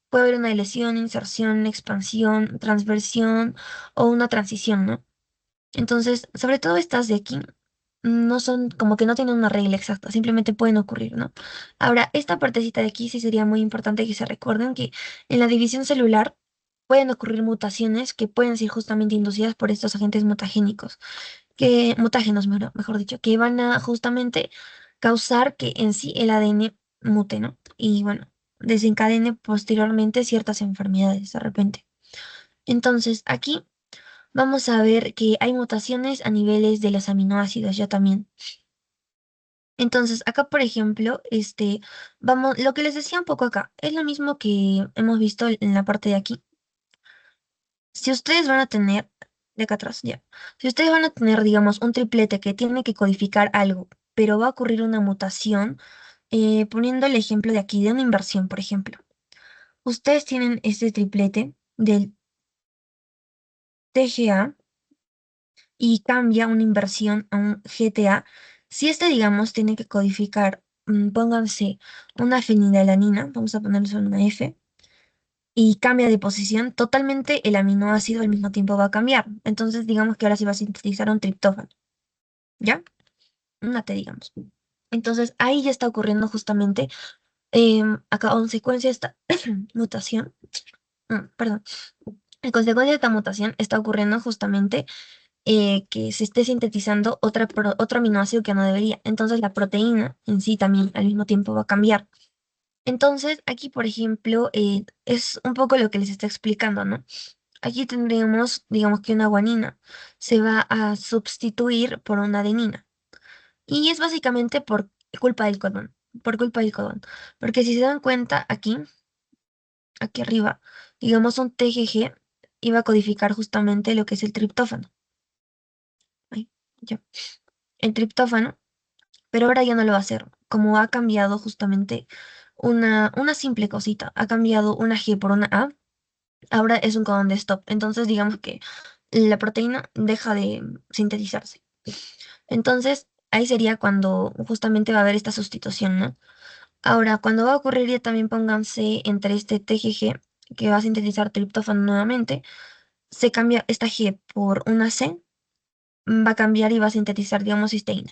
Puede haber una lesión, inserción, expansión, transversión o una transición, ¿no? Entonces, sobre todo estas de aquí, no son como que no tienen una regla exacta, simplemente pueden ocurrir, ¿no? Ahora, esta partecita de aquí sí sería muy importante que se recuerden que en la división celular pueden ocurrir mutaciones que pueden ser justamente inducidas por estos agentes mutagénicos, mutágenos, mejor dicho, que van a justamente causar que en sí el ADN mute, ¿no? Y bueno, desencadene posteriormente ciertas enfermedades de repente. Entonces, aquí vamos a ver que hay mutaciones a niveles de los aminoácidos ya también. Entonces, acá, por ejemplo, lo que les decía un poco acá, es lo mismo que hemos visto en la parte de aquí. Si ustedes van a tener, de acá atrás, ya. Si ustedes van a tener, digamos, un triplete que tiene que codificar algo, pero va a ocurrir una mutación, poniendo el ejemplo de aquí, de una inversión, por ejemplo. Ustedes tienen este triplete del TGA y cambia una inversión a un GTA, si digamos, tiene que codificar pónganse una fenilalanina, vamos a ponerle solo una F, y cambia de posición, totalmente el aminoácido al mismo tiempo va a cambiar. Entonces, digamos que ahora se va a sintetizar un triptófano, ¿ya? Una T, digamos. Entonces, ahí ya está ocurriendo justamente, a consecuencia de esta mutación, perdón, en consecuencia de esta mutación está ocurriendo justamente que se esté sintetizando otro aminoácido que no debería. Entonces, la proteína en sí también al mismo tiempo va a cambiar. Entonces, aquí, por ejemplo, es un poco lo que les está explicando, ¿no? Aquí tendríamos, digamos que una guanina se va a sustituir por una adenina. Y es básicamente por culpa del codón, por culpa del codón. Porque si se dan cuenta, aquí arriba, digamos un TGG iba a codificar justamente lo que es el triptófano. Ahí, ya. El triptófano, pero ahora ya no lo va a hacer. Como ha cambiado justamente una simple cosita, ha cambiado una G por una A, ahora es un codón de stop. Entonces, digamos que la proteína deja de sintetizarse. Entonces, ahí sería cuando justamente va a haber esta sustitución, ¿no? Ahora, cuando va a ocurrir, ya también pónganse entre este TGG, que va a sintetizar triptófano nuevamente, se cambia esta G por una C, va a cambiar y va a sintetizar, digamos, cisteína,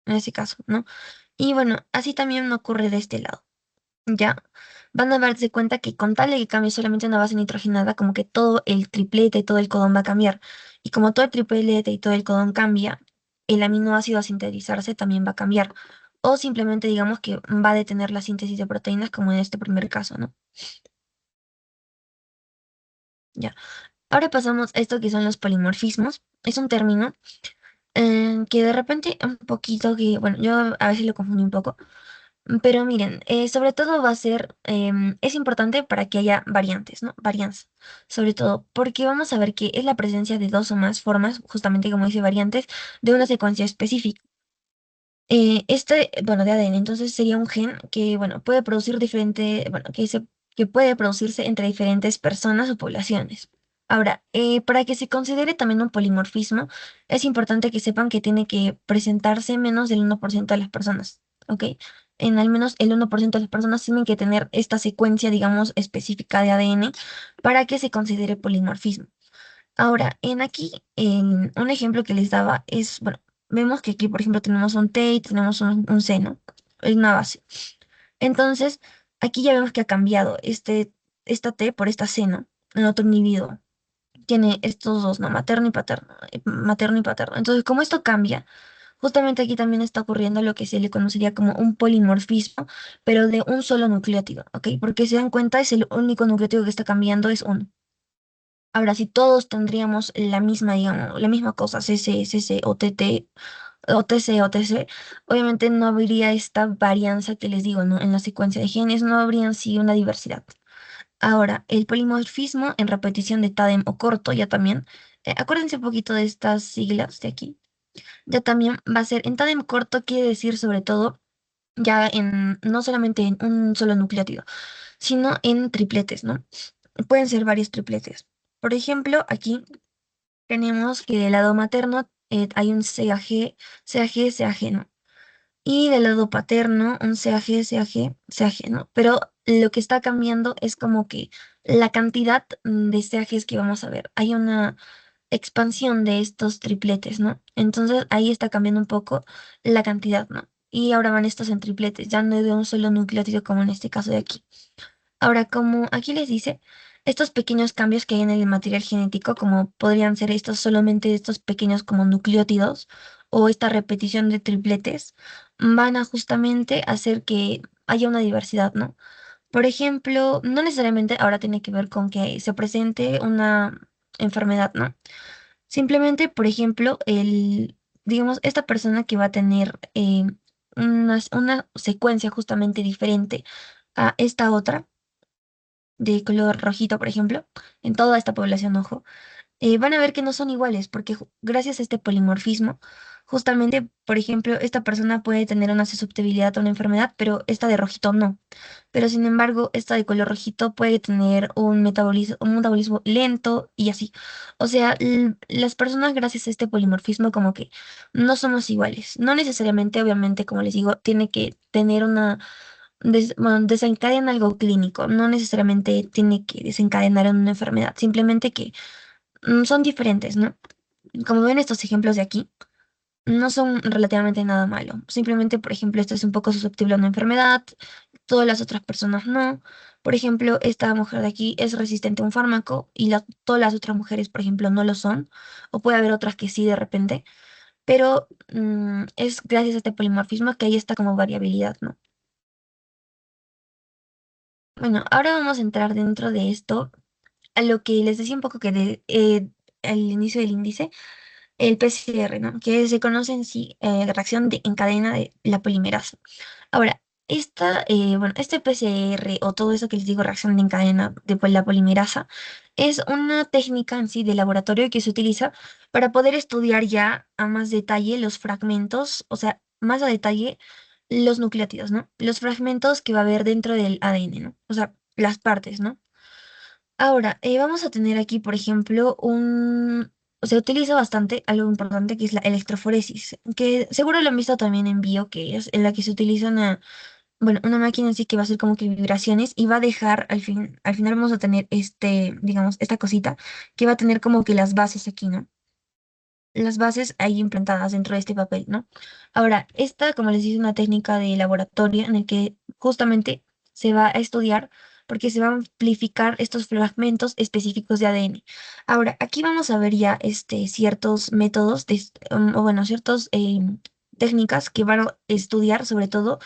en ese caso, ¿no? Y bueno, así también ocurre de este lado. Ya van a darse cuenta que con tal de que cambie solamente una base nitrogenada, como que todo el triplete y todo el codón va a cambiar. Y como todo el triplete y todo el codón cambia, el aminoácido a sintetizarse también va a cambiar. O simplemente digamos que va a detener la síntesis de proteínas, como en este primer caso, ¿no? Ya. Ahora pasamos a esto que son los polimorfismos. Es un término que de repente un poquito que, bueno, yo a veces lo confundo un poco. Pero miren, sobre todo va a ser, es importante para que haya variantes, ¿no? Varianza, sobre todo, porque vamos a ver que es la presencia de dos o más formas, justamente como dice variantes, de una secuencia específica. Bueno, de ADN, entonces sería un gen que, bueno, puede producir diferente, bueno, que puede producirse entre diferentes personas o poblaciones. Ahora, para que se considere también un polimorfismo, es importante que sepan que tiene que presentarse menos del 1% de las personas, ¿ok? En al menos el 1% de las personas tienen que tener esta secuencia, digamos, específica de ADN para que se considere polimorfismo. Ahora, un ejemplo que les daba es, bueno, vemos que aquí, por ejemplo, tenemos un T y tenemos un C, ¿no? Es una base. Entonces, aquí ya vemos que ha cambiado esta T por esta C, ¿no? En otro individuo. Tiene estos dos, ¿no? Materno y paterno. Materno y paterno. Entonces, como esto cambia, justamente aquí también está ocurriendo lo que se le conocería como un polimorfismo, pero de un solo nucleótido, ¿ok? Porque si se dan cuenta, es el único nucleótido que está cambiando es uno. Ahora, si todos tendríamos la misma, digamos, la misma cosa, CC o TT, o TC o TC, obviamente no habría esta varianza que les digo, ¿no? En la secuencia de genes no habría en sí una diversidad. Ahora, el polimorfismo en repetición de TADEM o corto ya también, acuérdense un poquito de estas siglas de aquí, ya también va a ser en TADEM corto, quiere decir sobre todo ya no solamente en un solo nucleótido, sino en tripletes, ¿no? Pueden ser varios tripletes. Por ejemplo, aquí tenemos que del lado materno hay un CAG, CAG, CAG, ¿no? Y del lado paterno un CAG, CAG, CAG, ¿no? Pero lo que está cambiando es como que la cantidad de CAGs que vamos a ver. Hay una expansión de estos tripletes, ¿no? Entonces ahí está cambiando un poco la cantidad, ¿no? Y ahora van estos en tripletes, ya no de un solo nucleótido como en este caso de aquí. Ahora, como aquí les dice, estos pequeños cambios que hay en el material genético, como podrían ser estos solamente estos pequeños como nucleótidos o esta repetición de tripletes, van a justamente hacer que haya una diversidad, ¿no? Por ejemplo, no necesariamente ahora tiene que ver con que se presente una enfermedad, ¿no? Simplemente, por ejemplo, digamos, esta persona que va a tener una secuencia justamente diferente a esta otra de color rojito, por ejemplo, en toda esta población, ojo. van a ver que no son iguales, porque gracias a este polimorfismo, justamente, por ejemplo, esta persona puede tener una susceptibilidad a una enfermedad, pero esta de rojito no. Pero sin embargo, esta de color rojito puede tener un metabolismo lento y así. O sea, las personas gracias a este polimorfismo como que no somos iguales. No necesariamente, obviamente, como les digo, tiene que tener bueno, desencadena algo clínico. No necesariamente tiene que desencadenar en una enfermedad. Simplemente que son diferentes, ¿no? Como ven estos ejemplos de aquí, no son relativamente nada malo. Simplemente, por ejemplo, este es un poco susceptible a una enfermedad, todas las otras personas no. Por ejemplo, esta mujer de aquí es resistente a un fármaco y todas las otras mujeres, por ejemplo, no lo son. O puede haber otras que sí de repente, pero es gracias a este polimorfismo que ahí está como variabilidad, ¿no? Bueno, ahora vamos a entrar dentro de esto a lo que les decía un poco que al inicio del índice. El PCR, ¿no? Que se conoce en sí reacción en cadena de la polimerasa. Ahora, bueno, este PCR o todo eso que les digo, reacción en cadena de la polimerasa, es una técnica en sí de laboratorio que se utiliza para poder estudiar ya a más detalle los fragmentos, o sea, más a detalle los nucleótidos, ¿no? Los fragmentos que va a haber dentro del ADN, ¿no? O sea, las partes, ¿no? Ahora, vamos a tener aquí, por ejemplo, se utiliza bastante algo importante que es la electroforesis, que seguro lo han visto también en bio, que es en la que se utiliza bueno, una máquina en sí que va a hacer como que vibraciones y va a dejar, al final vamos a tener digamos, esta cosita que va a tener como que las bases aquí, ¿no? Las bases ahí implantadas dentro de este papel, ¿no? Ahora, esta, como les dice, una técnica de laboratorio en el que justamente se va a estudiar porque se van a amplificar estos fragmentos específicos de ADN. Ahora, aquí vamos a ver ya ciertos métodos, o bueno, ciertas técnicas que van a estudiar sobre todo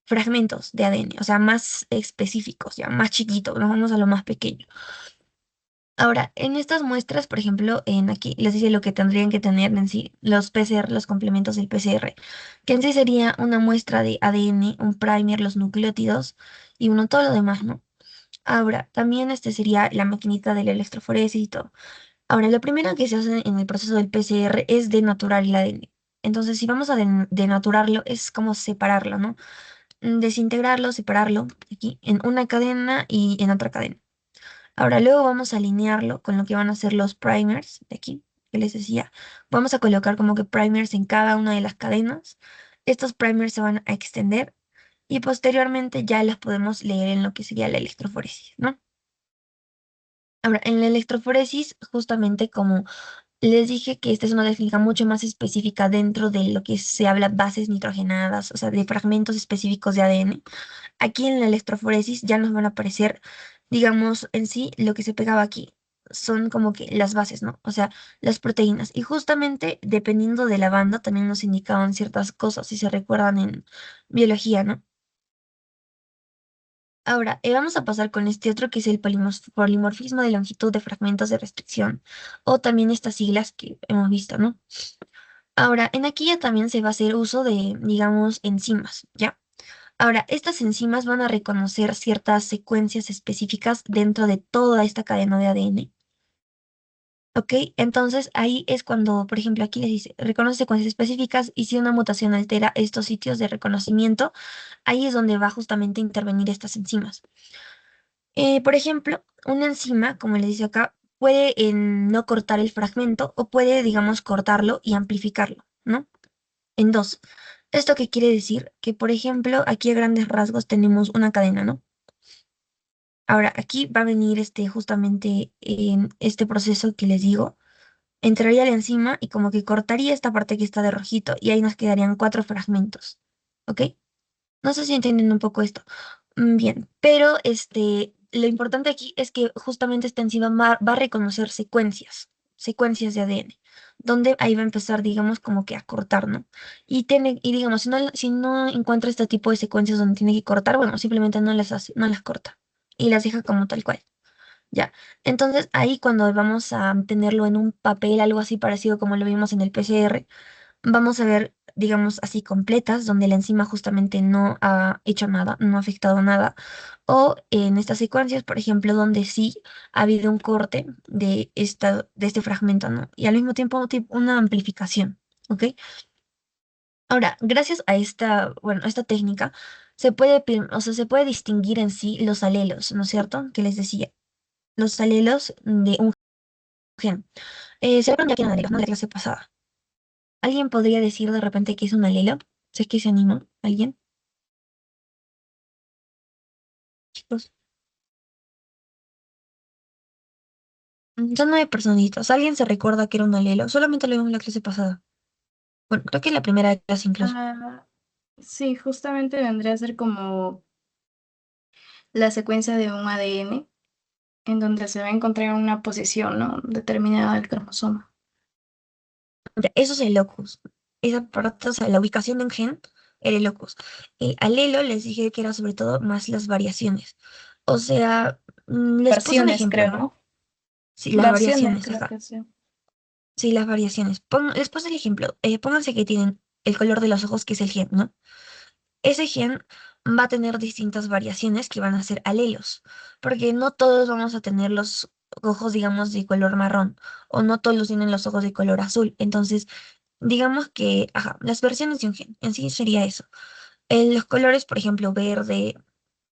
fragmentos de ADN, o sea, más específicos, ya más chiquitos, nos vamos a lo más pequeño. Ahora, en estas muestras, por ejemplo, en aquí les dice lo que tendrían que tener en sí los PCR, los complementos del PCR, que en sí sería una muestra de ADN, un primer, los nucleótidos y uno todo lo demás, ¿no? Ahora, también este sería la maquinita de la electroforesis y todo. Ahora, lo primero que se hace en el proceso del PCR es denaturar el ADN. Entonces, si vamos a denaturarlo, es como separarlo, ¿no? Desintegrarlo, separarlo, aquí, en una cadena y en otra cadena. Ahora luego vamos a alinearlo con lo que van a ser los primers de aquí, que les decía. Vamos a colocar como que primers en cada una de las cadenas. Estos primers se van a extender y posteriormente ya las podemos leer en lo que sería la electroforesis, ¿no? Ahora, en la electroforesis, justamente como les dije que esta es una técnica mucho más específica dentro de lo que se habla bases nitrogenadas, o sea, de fragmentos específicos de ADN. Aquí en la electroforesis ya nos van a aparecer, digamos, en sí, lo que se pegaba aquí son como que las bases, ¿no? O sea, las proteínas. Y justamente dependiendo de la banda también nos indicaban ciertas cosas, si se recuerdan en biología, ¿no? Ahora, vamos a pasar con este otro que es el polimorfismo de longitud de fragmentos de restricción, o también estas siglas que hemos visto, ¿no? Ahora, en aquí ya también se va a hacer uso de, digamos, enzimas, ¿ya? Ahora, estas enzimas van a reconocer ciertas secuencias específicas dentro de toda esta cadena de ADN. ¿Ok? Entonces ahí es cuando, por ejemplo, aquí les dice, reconoce secuencias específicas y si una mutación altera estos sitios de reconocimiento, ahí es donde va justamente a intervenir estas enzimas. Por ejemplo, una enzima, como les dice acá, puede no cortar el fragmento o puede, digamos, cortarlo y amplificarlo, ¿no? En dos. ¿Esto qué quiere decir? Que, por ejemplo, aquí a grandes rasgos tenemos una cadena, ¿no? Ahora, aquí va a venir justamente en este proceso que les digo, entraría la enzima y como que cortaría esta parte que está de rojito y ahí nos quedarían cuatro fragmentos, ¿ok? No sé si entienden un poco esto. Bien, pero lo importante aquí es que justamente esta enzima va a reconocer secuencias de ADN, donde ahí va a empezar, digamos, como que a cortar, ¿no? Y digamos, si no encuentra este tipo de secuencias donde tiene que cortar, bueno, simplemente no las hace, no las corta y las deja como tal cual. Ya, entonces ahí cuando vamos a tenerlo en un papel, algo así parecido como lo vimos en el PCR, vamos a ver, digamos así, completas, donde la enzima justamente no ha hecho nada, no ha afectado nada, o en estas secuencias, por ejemplo, donde sí ha habido un corte de este fragmento, ¿no? Y al mismo tiempo una amplificación, ¿ok? Ahora, gracias a esta, bueno, esta técnica, o sea, se puede distinguir en sí los alelos, ¿no es cierto? Que les decía, los alelos de un gen. Se hablaron ya que eran alelos, ¿no? De la clase pasada. ¿Alguien podría decir de repente que es un alelo? Si es que se anima, ¿alguien? Chicos. Son 9 personitas. ¿Alguien se recuerda que era un alelo? Solamente lo vimos en la clase pasada. Bueno, creo que en la primera clase incluso. Ah, sí, justamente vendría a ser como la secuencia de un ADN en donde se va a encontrar una posición, ¿no? determinada del cromosoma. Ya, eso es el locus. Esa parte, o sea, la ubicación de un gen era el locus. El alelo les dije que era sobre todo más las variaciones. O sea, les puse un Versiones, ejemplo, creo, ¿no? ¿no? Sí, las Versiones, variaciones, creo ajá. que sí. Sí, las variaciones. Les puse el ejemplo. Pónganse que tienen el color de los ojos, que es el gen, ¿no? Ese gen va a tener distintas variaciones que van a ser alelos, porque no todos vamos a tener los ojos, digamos, de color marrón, o no todos tienen los ojos de color azul. Entonces, digamos que, ajá, las versiones de un gen, en sí sería eso. Los colores, por ejemplo, verde,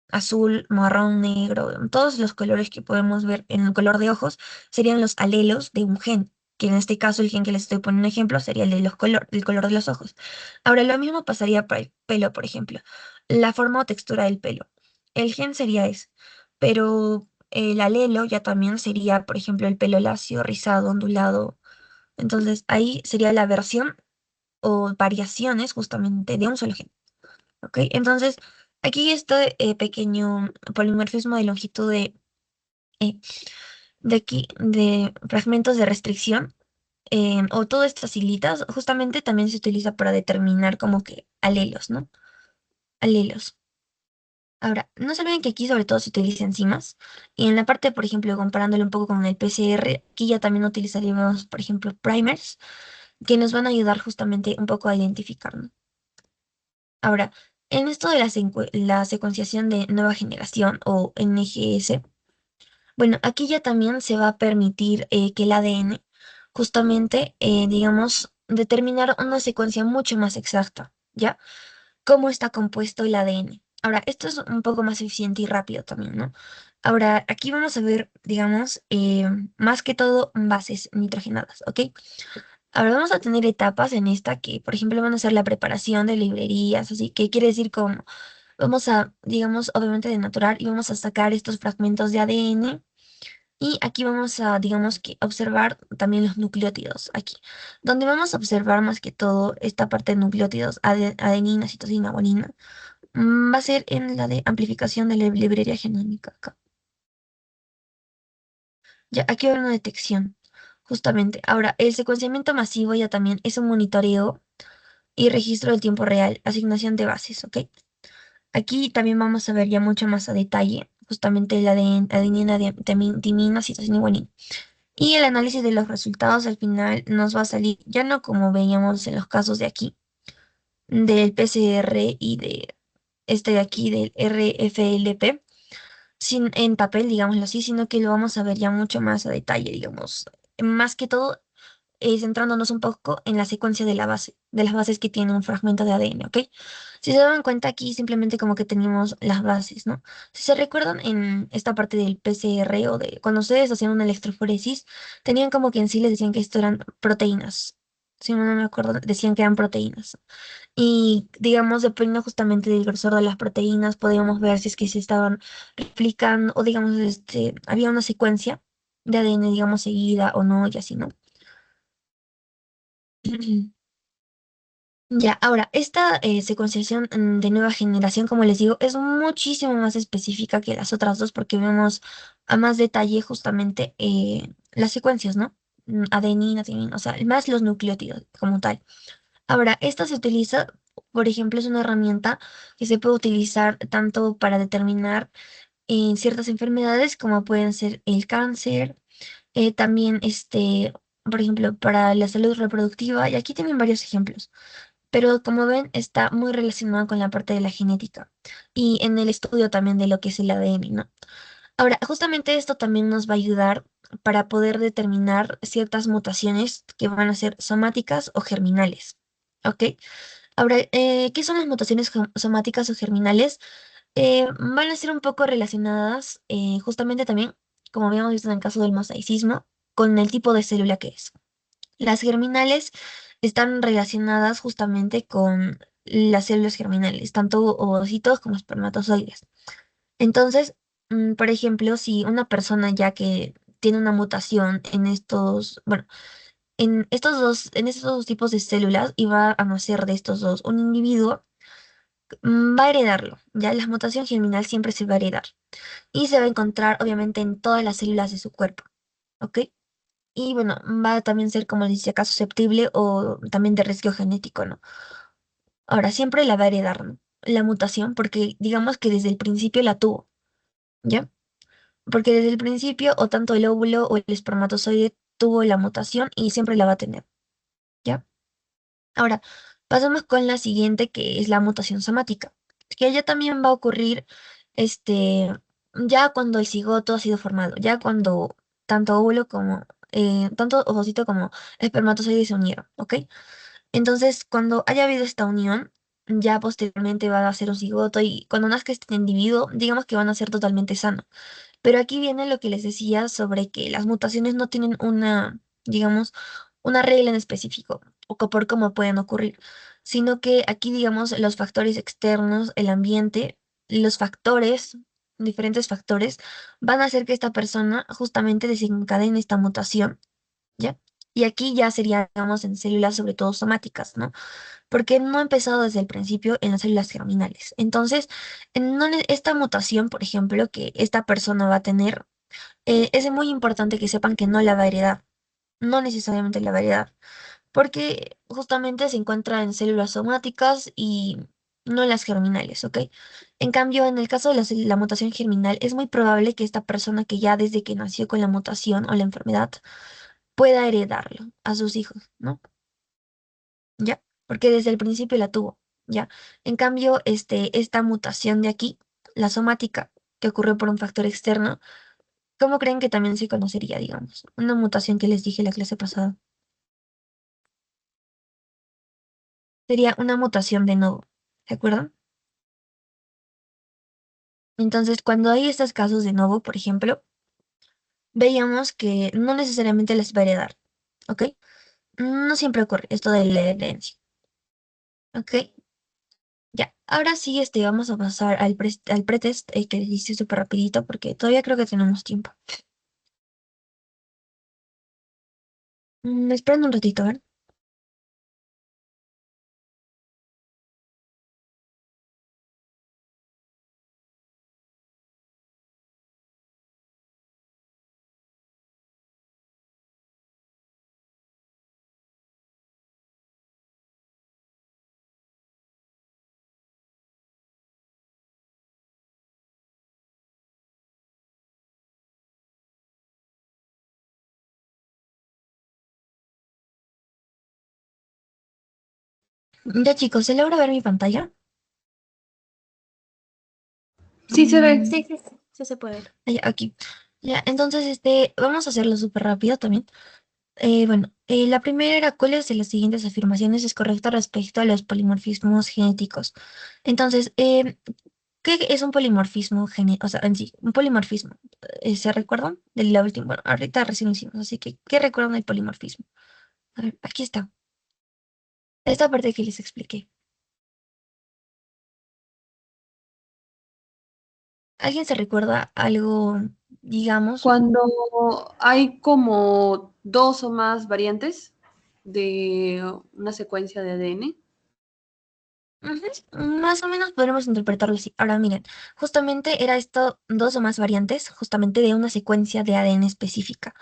azul, marrón, negro, todos los colores que podemos ver en el color de ojos serían los alelos de un gen, que en este caso el gen que les estoy poniendo ejemplo sería el de del color de los ojos. Ahora, lo mismo pasaría para el pelo, por ejemplo, la forma o textura del pelo. El gen sería ese, pero el alelo ya también sería, por ejemplo, el pelo lacio, rizado, ondulado. Entonces, ahí sería la versión o variaciones justamente de un solo gen. ¿Ok? Entonces, aquí este pequeño polimorfismo de longitud eh, de fragmentos de restricción, o todas estas silitas, justamente también se utiliza para determinar como que alelos, ¿no? Alelos. Ahora, no se olviden que aquí sobre todo se utiliza enzimas, y en la parte, por ejemplo, comparándolo un poco con el PCR, aquí ya también utilizaríamos, por ejemplo, primers, que nos van a ayudar justamente un poco a identificarnos. Ahora, en esto de la secuenciación de nueva generación o NGS, bueno, aquí ya también se va a permitir que el ADN justamente, digamos, determinar una secuencia mucho más exacta, ¿ya? Cómo está compuesto el ADN. Ahora, esto es un poco más eficiente y rápido también, ¿no? Ahora, aquí vamos a ver, digamos, más que todo bases nitrogenadas, ¿ok? Ahora vamos a tener etapas en esta que, por ejemplo, van a ser la preparación de librerías, así que quiere decir como vamos a, digamos, obviamente denaturar y vamos a sacar estos fragmentos de ADN y aquí vamos a, digamos que observar también los nucleótidos aquí, donde vamos a observar más que todo esta parte de nucleótidos, adenina, citosina, guanina, va a ser en la de amplificación de la librería genómica acá. Ya, aquí va una detección, justamente. Ahora, el secuenciamiento masivo ya también es un monitoreo y registro del tiempo real, asignación de bases, ¿ok? Aquí también vamos a ver ya mucho más a detalle, justamente la de adenina, timina, citosina y guanina. Y el análisis de los resultados al final nos va a salir, ya no como veíamos en los casos de aquí, del PCR y de este de aquí, del RFLP, en papel, digámoslo así, sino que lo vamos a ver ya mucho más a detalle, digamos. Más que todo centrándonos un poco en la secuencia de la base, de las bases que tiene un fragmento de ADN, ¿ok? Si se dan cuenta aquí, simplemente como que teníamos las bases, ¿no? Si se recuerdan en esta parte del PCR o de cuando ustedes hacían una electroforesis, tenían como que en sí les decían que esto eran proteínas. Si no me acuerdo, decían que eran proteínas. Y digamos, dependiendo justamente del grosor de las proteínas, podíamos ver si es que se estaban replicando o digamos, había una secuencia de ADN, digamos, seguida o no, y así, ¿no? Ya, ahora, esta secuenciación de nueva generación, como les digo, es muchísimo más específica que las otras dos porque vemos a más detalle justamente las secuencias, ¿no? Adenina, timina, o sea, más los nucleótidos como tal. Ahora, esta se utiliza, por ejemplo, es una herramienta que se puede utilizar tanto para determinar ciertas enfermedades como pueden ser el cáncer, también por ejemplo, para la salud reproductiva, y aquí tienen varios ejemplos, pero como ven, está muy relacionado con la parte de la genética y en el estudio también de lo que es el ADN, ¿no? Ahora, justamente esto también nos va a ayudar para poder determinar ciertas mutaciones que van a ser somáticas o germinales, ¿ok? Ahora, ¿qué son las mutaciones somáticas o germinales? Van a ser un poco relacionadas justamente también, como habíamos visto en el caso del mosaicismo, con el tipo de célula que es. Las germinales están relacionadas justamente con las células germinales, tanto ovocitos como espermatozoides. Entonces, por ejemplo, si una persona ya que tiene una mutación en estos, bueno, en estos dos tipos de células y va a nacer de estos dos, un individuo va a heredarlo. Ya la mutación germinal siempre se va a heredar y se va a encontrar obviamente en todas las células de su cuerpo, ¿ok? Y bueno, va a también ser, como les decía, acá susceptible o también de riesgo genético, ¿no? Ahora, siempre la va a heredar, ¿no? La mutación, porque digamos que desde el principio la tuvo, ¿ya? Porque desde el principio o tanto el óvulo o el espermatozoide tuvo la mutación y siempre la va a tener, ¿ya? Ahora, pasamos con la siguiente que es la mutación somática, que ya también va a ocurrir este, ya cuando el cigoto ha sido formado, ya cuando tanto óvulo como, tanto ovocito como espermatozoide se unieron, ¿ok? Entonces, cuando haya habido esta unión, ya posteriormente va a ser un cigoto y cuando nazca este individuo, digamos que van a ser totalmente sano. Pero aquí viene lo que les decía sobre que las mutaciones no tienen una, digamos, una regla en específico o por cómo pueden ocurrir, sino que aquí, digamos, los factores externos, el ambiente, los factores, diferentes factores, van a hacer que esta persona justamente desencadene esta mutación, ¿ya? Y aquí ya sería, digamos, en células sobre todo somáticas, ¿no? Porque no ha empezado desde el principio en las células germinales. Entonces, esta mutación, por ejemplo, que esta persona va a tener, es muy importante que sepan que no la va a heredar, no necesariamente la va a heredar, porque justamente se encuentra en células somáticas y no en las germinales, ¿ok? En cambio, en el caso de la mutación germinal, es muy probable que esta persona que ya desde que nació con la mutación o la enfermedad pueda heredarlo a sus hijos, ¿no? ¿Ya? Porque desde el principio la tuvo, ¿ya? En cambio, esta mutación de aquí, la somática, que ocurrió por un factor externo, ¿cómo creen que también se conocería, digamos? Una mutación que les dije la clase pasada. Sería una mutación de novo, ¿se acuerdan? Entonces, cuando hay estos casos de novo, por ejemplo, veíamos que no necesariamente les va a heredar, ¿ok? No siempre ocurre esto de la herencia, ¿ok? Ya, ahora sí, vamos a pasar al pretest, que les hice súper rapidito porque todavía creo que tenemos tiempo. Esperen un ratito, a ver. Ya chicos, ¿se logra ver mi pantalla? Sí se ve. Sí, sí, sí, sí se puede ver. Ya, aquí. Ya, entonces, vamos a hacerlo súper rápido también. Bueno, la primera era, ¿cuáles de las siguientes afirmaciones es correcta respecto a los polimorfismos genéticos? Entonces, ¿qué es un polimorfismo genético? O sea, en sí, un polimorfismo. ¿Se recuerdan? De la última, bueno, ahorita recién lo hicimos, así que, ¿qué recuerdan del polimorfismo? A ver, aquí está. Esta parte que les expliqué. ¿Alguien se recuerda algo, digamos? Cuando hay como dos o más variantes de una secuencia de ADN. Ujú, más o menos podremos interpretarlo así. Ahora miren, justamente era esto dos o más variantes, justamente de una secuencia de ADN específica.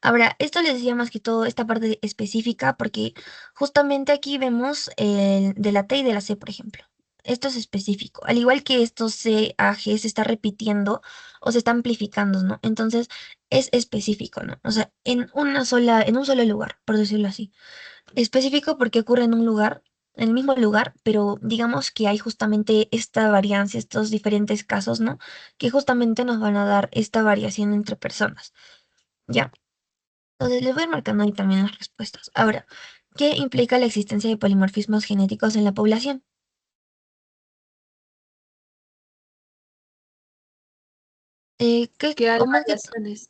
Ahora, esto les decía más que todo esta parte específica porque justamente aquí vemos de la T y de la C, por ejemplo. esto es específico. Al igual que estos CAG se está repitiendo o se está amplificando, ¿no? Entonces es específico, ¿no? O sea, en un solo lugar, por decirlo así. Específico porque ocurre en un lugar, en el mismo lugar, pero digamos que hay justamente esta variancia, estos diferentes casos, ¿no? Que justamente nos van a dar esta variación entre personas, ¿ya? Entonces les voy a ir marcando ahí también las respuestas. Ahora, ¿qué implica la existencia de polimorfismos genéticos en la población? Que hay O más que variaciones.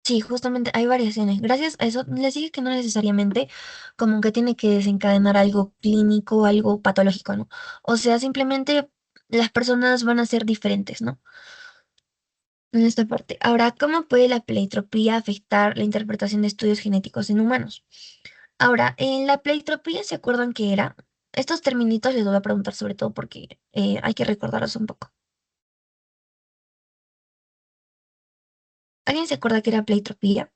sí, justamente hay variaciones. Gracias a eso, les dije que no necesariamente como que tiene que desencadenar algo clínico, algo patológico, ¿no? O sea, simplemente las personas van a ser diferentes, ¿no? En esta parte. Ahora, ¿cómo puede la pleitropía afectar la interpretación de estudios genéticos en humanos? Ahora, en la pleitropía, ¿se acuerdan qué era? Estos terminitos les voy a preguntar sobre todo porque hay que recordarlos un poco. ¿Alguien se acuerda que era pleitropía?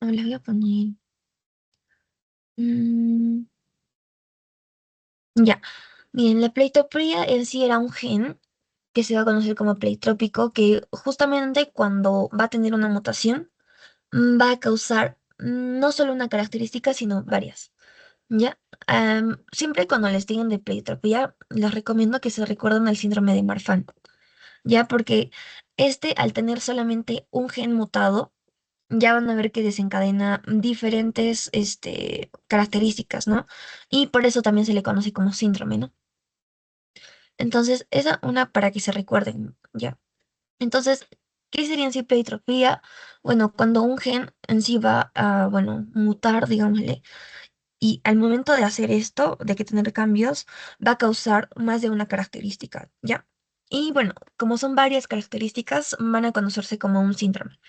No, les voy a poner. mm, ya. Bien, la pleitopría en sí era un gen que se va a conocer como pleitrópico, que justamente cuando va a tener una mutación, va a causar no solo una característica, sino varias. ¿Ya? Siempre cuando les digan de pleitropía, les recomiendo que se recuerden el síndrome de Marfan, ¿ya? Porque al tener solamente un gen mutado, ya van a ver que desencadena diferentes características, ¿no? Y por eso también se le conoce como síndrome, ¿no? Entonces, esa una para que se recuerden, ¿ya? Entonces, ¿qué sería en sí pleiotropía? Bueno, cuando un gen en sí va a, bueno, mutar, digámosle, y al momento de hacer esto, de que tener cambios, va a causar más de una característica, ¿ya? Y bueno, como son varias características, van a conocerse como un síndrome.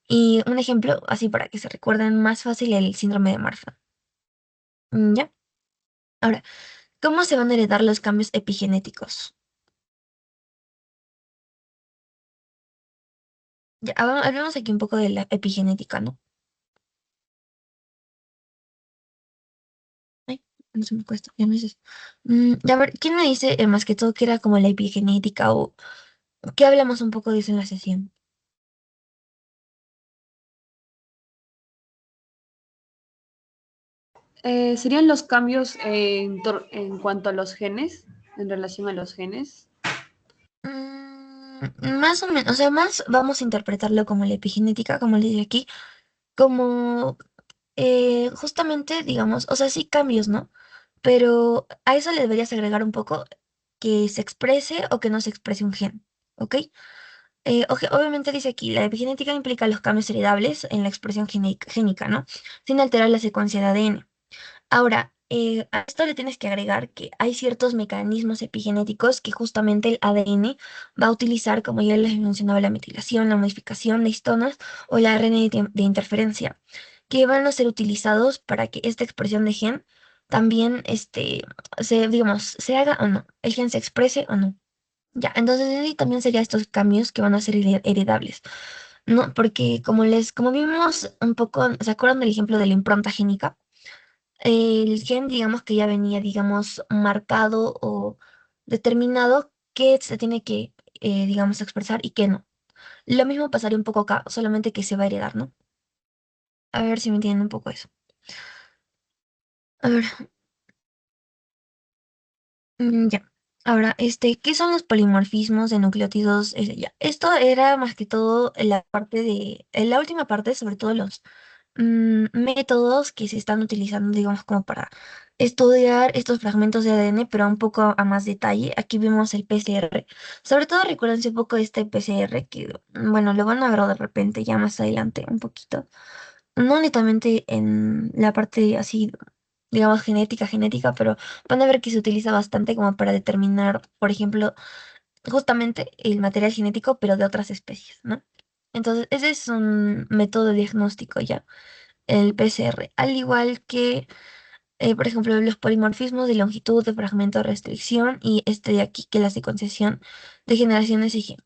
Y un ejemplo, así para que se recuerden más fácil, el síndrome de Marfan, ¿ya? Ahora, ¿cómo se van a heredar los cambios epigenéticos? Ya, hablemos aquí un poco de la epigenética, ¿no? Ay, no se me cuesta, ya no es eso. A ver, ¿quién me dice más que todo que era como la epigenética o qué hablamos un poco de eso en la sesión? ¿Serían los cambios en cuanto a los genes, en relación a los genes? Más o menos, o sea, más vamos a interpretarlo como la epigenética, como le dije aquí, como justamente, digamos, o sea, sí cambios, ¿no? Pero a eso le deberías agregar un poco que se exprese o que no se exprese un gen, ¿ok? Obviamente dice aquí, la epigenética implica los cambios heredables en la expresión génica, ¿no? Sin alterar la secuencia de ADN. Ahora, a esto le tienes que agregar que hay ciertos mecanismos epigenéticos que justamente el ADN va a utilizar, como ya les mencionaba, la metilación, la modificación de histonas o la RNA de interferencia, que van a ser utilizados para que esta expresión de gen también, digamos, se haga o no, el gen se exprese o no. Ya, entonces ahí también serían estos cambios que van a ser heredables, ¿no? Porque como vimos un poco, ¿se acuerdan del ejemplo de la impronta génica? El gen, digamos que ya venía, digamos, marcado o determinado que se tiene que, digamos, expresar y que no. Lo mismo pasaría un poco acá, solamente que se va a heredar, ¿no? A ver si me entienden un poco eso. A ver, ya. Ahora, ¿qué son los polimorfismos de nucleótidos? Ya. Esto era más que todo en la última parte, sobre todo los métodos que se están utilizando, digamos, como para estudiar estos fragmentos de ADN, pero un poco a más detalle. Aquí vemos el PCR. Sobre todo recuérdense un poco de este PCR, que, bueno, lo van a ver de repente ya más adelante un poquito. No netamente en la parte así, digamos, genética, pero van a ver que se utiliza bastante como para determinar, por ejemplo, justamente el material genético, pero de otras especies, ¿no? Entonces, ese es un método de diagnóstico ya, el PCR, al igual que, por ejemplo, los polimorfismos de longitud, de fragmento, de restricción y este de aquí, que es la secuenciación de generaciones y gen.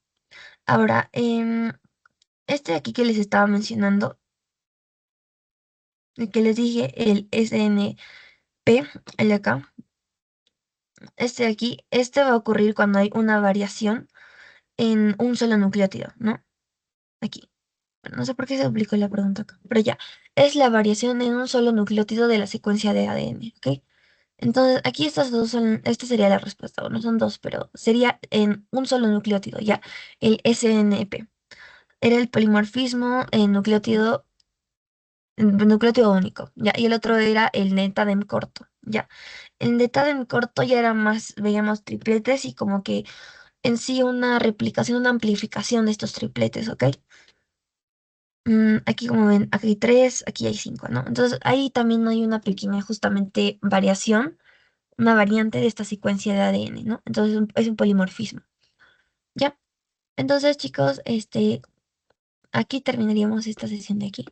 Ahora, este de aquí que les estaba mencionando, el que les dije, el SNP, el de acá. este de aquí, este va a ocurrir cuando hay una variación en un solo nucleótido, ¿no? Aquí. Bueno, no sé por qué se duplicó la pregunta acá, pero ya. Es la variación en un solo nucleótido de la secuencia de ADN, ¿ok? Entonces, aquí estas dos son, esta sería la respuesta, o no son dos, pero sería en un solo nucleótido, ya. El SNP. Era el polimorfismo en nucleótido único, ya. Y el otro era el netadem corto, ya. El netadem corto ya era más, veíamos tripletes y como que en sí una replicación, una amplificación de estos tripletes, ¿ok? Aquí como ven, aquí hay tres, aquí hay cinco, ¿no? Entonces ahí también hay una pequeña justamente variación, una variante de esta secuencia de ADN, ¿no? Entonces es un polimorfismo, ¿ya? Entonces chicos, aquí terminaríamos esta sesión de aquí.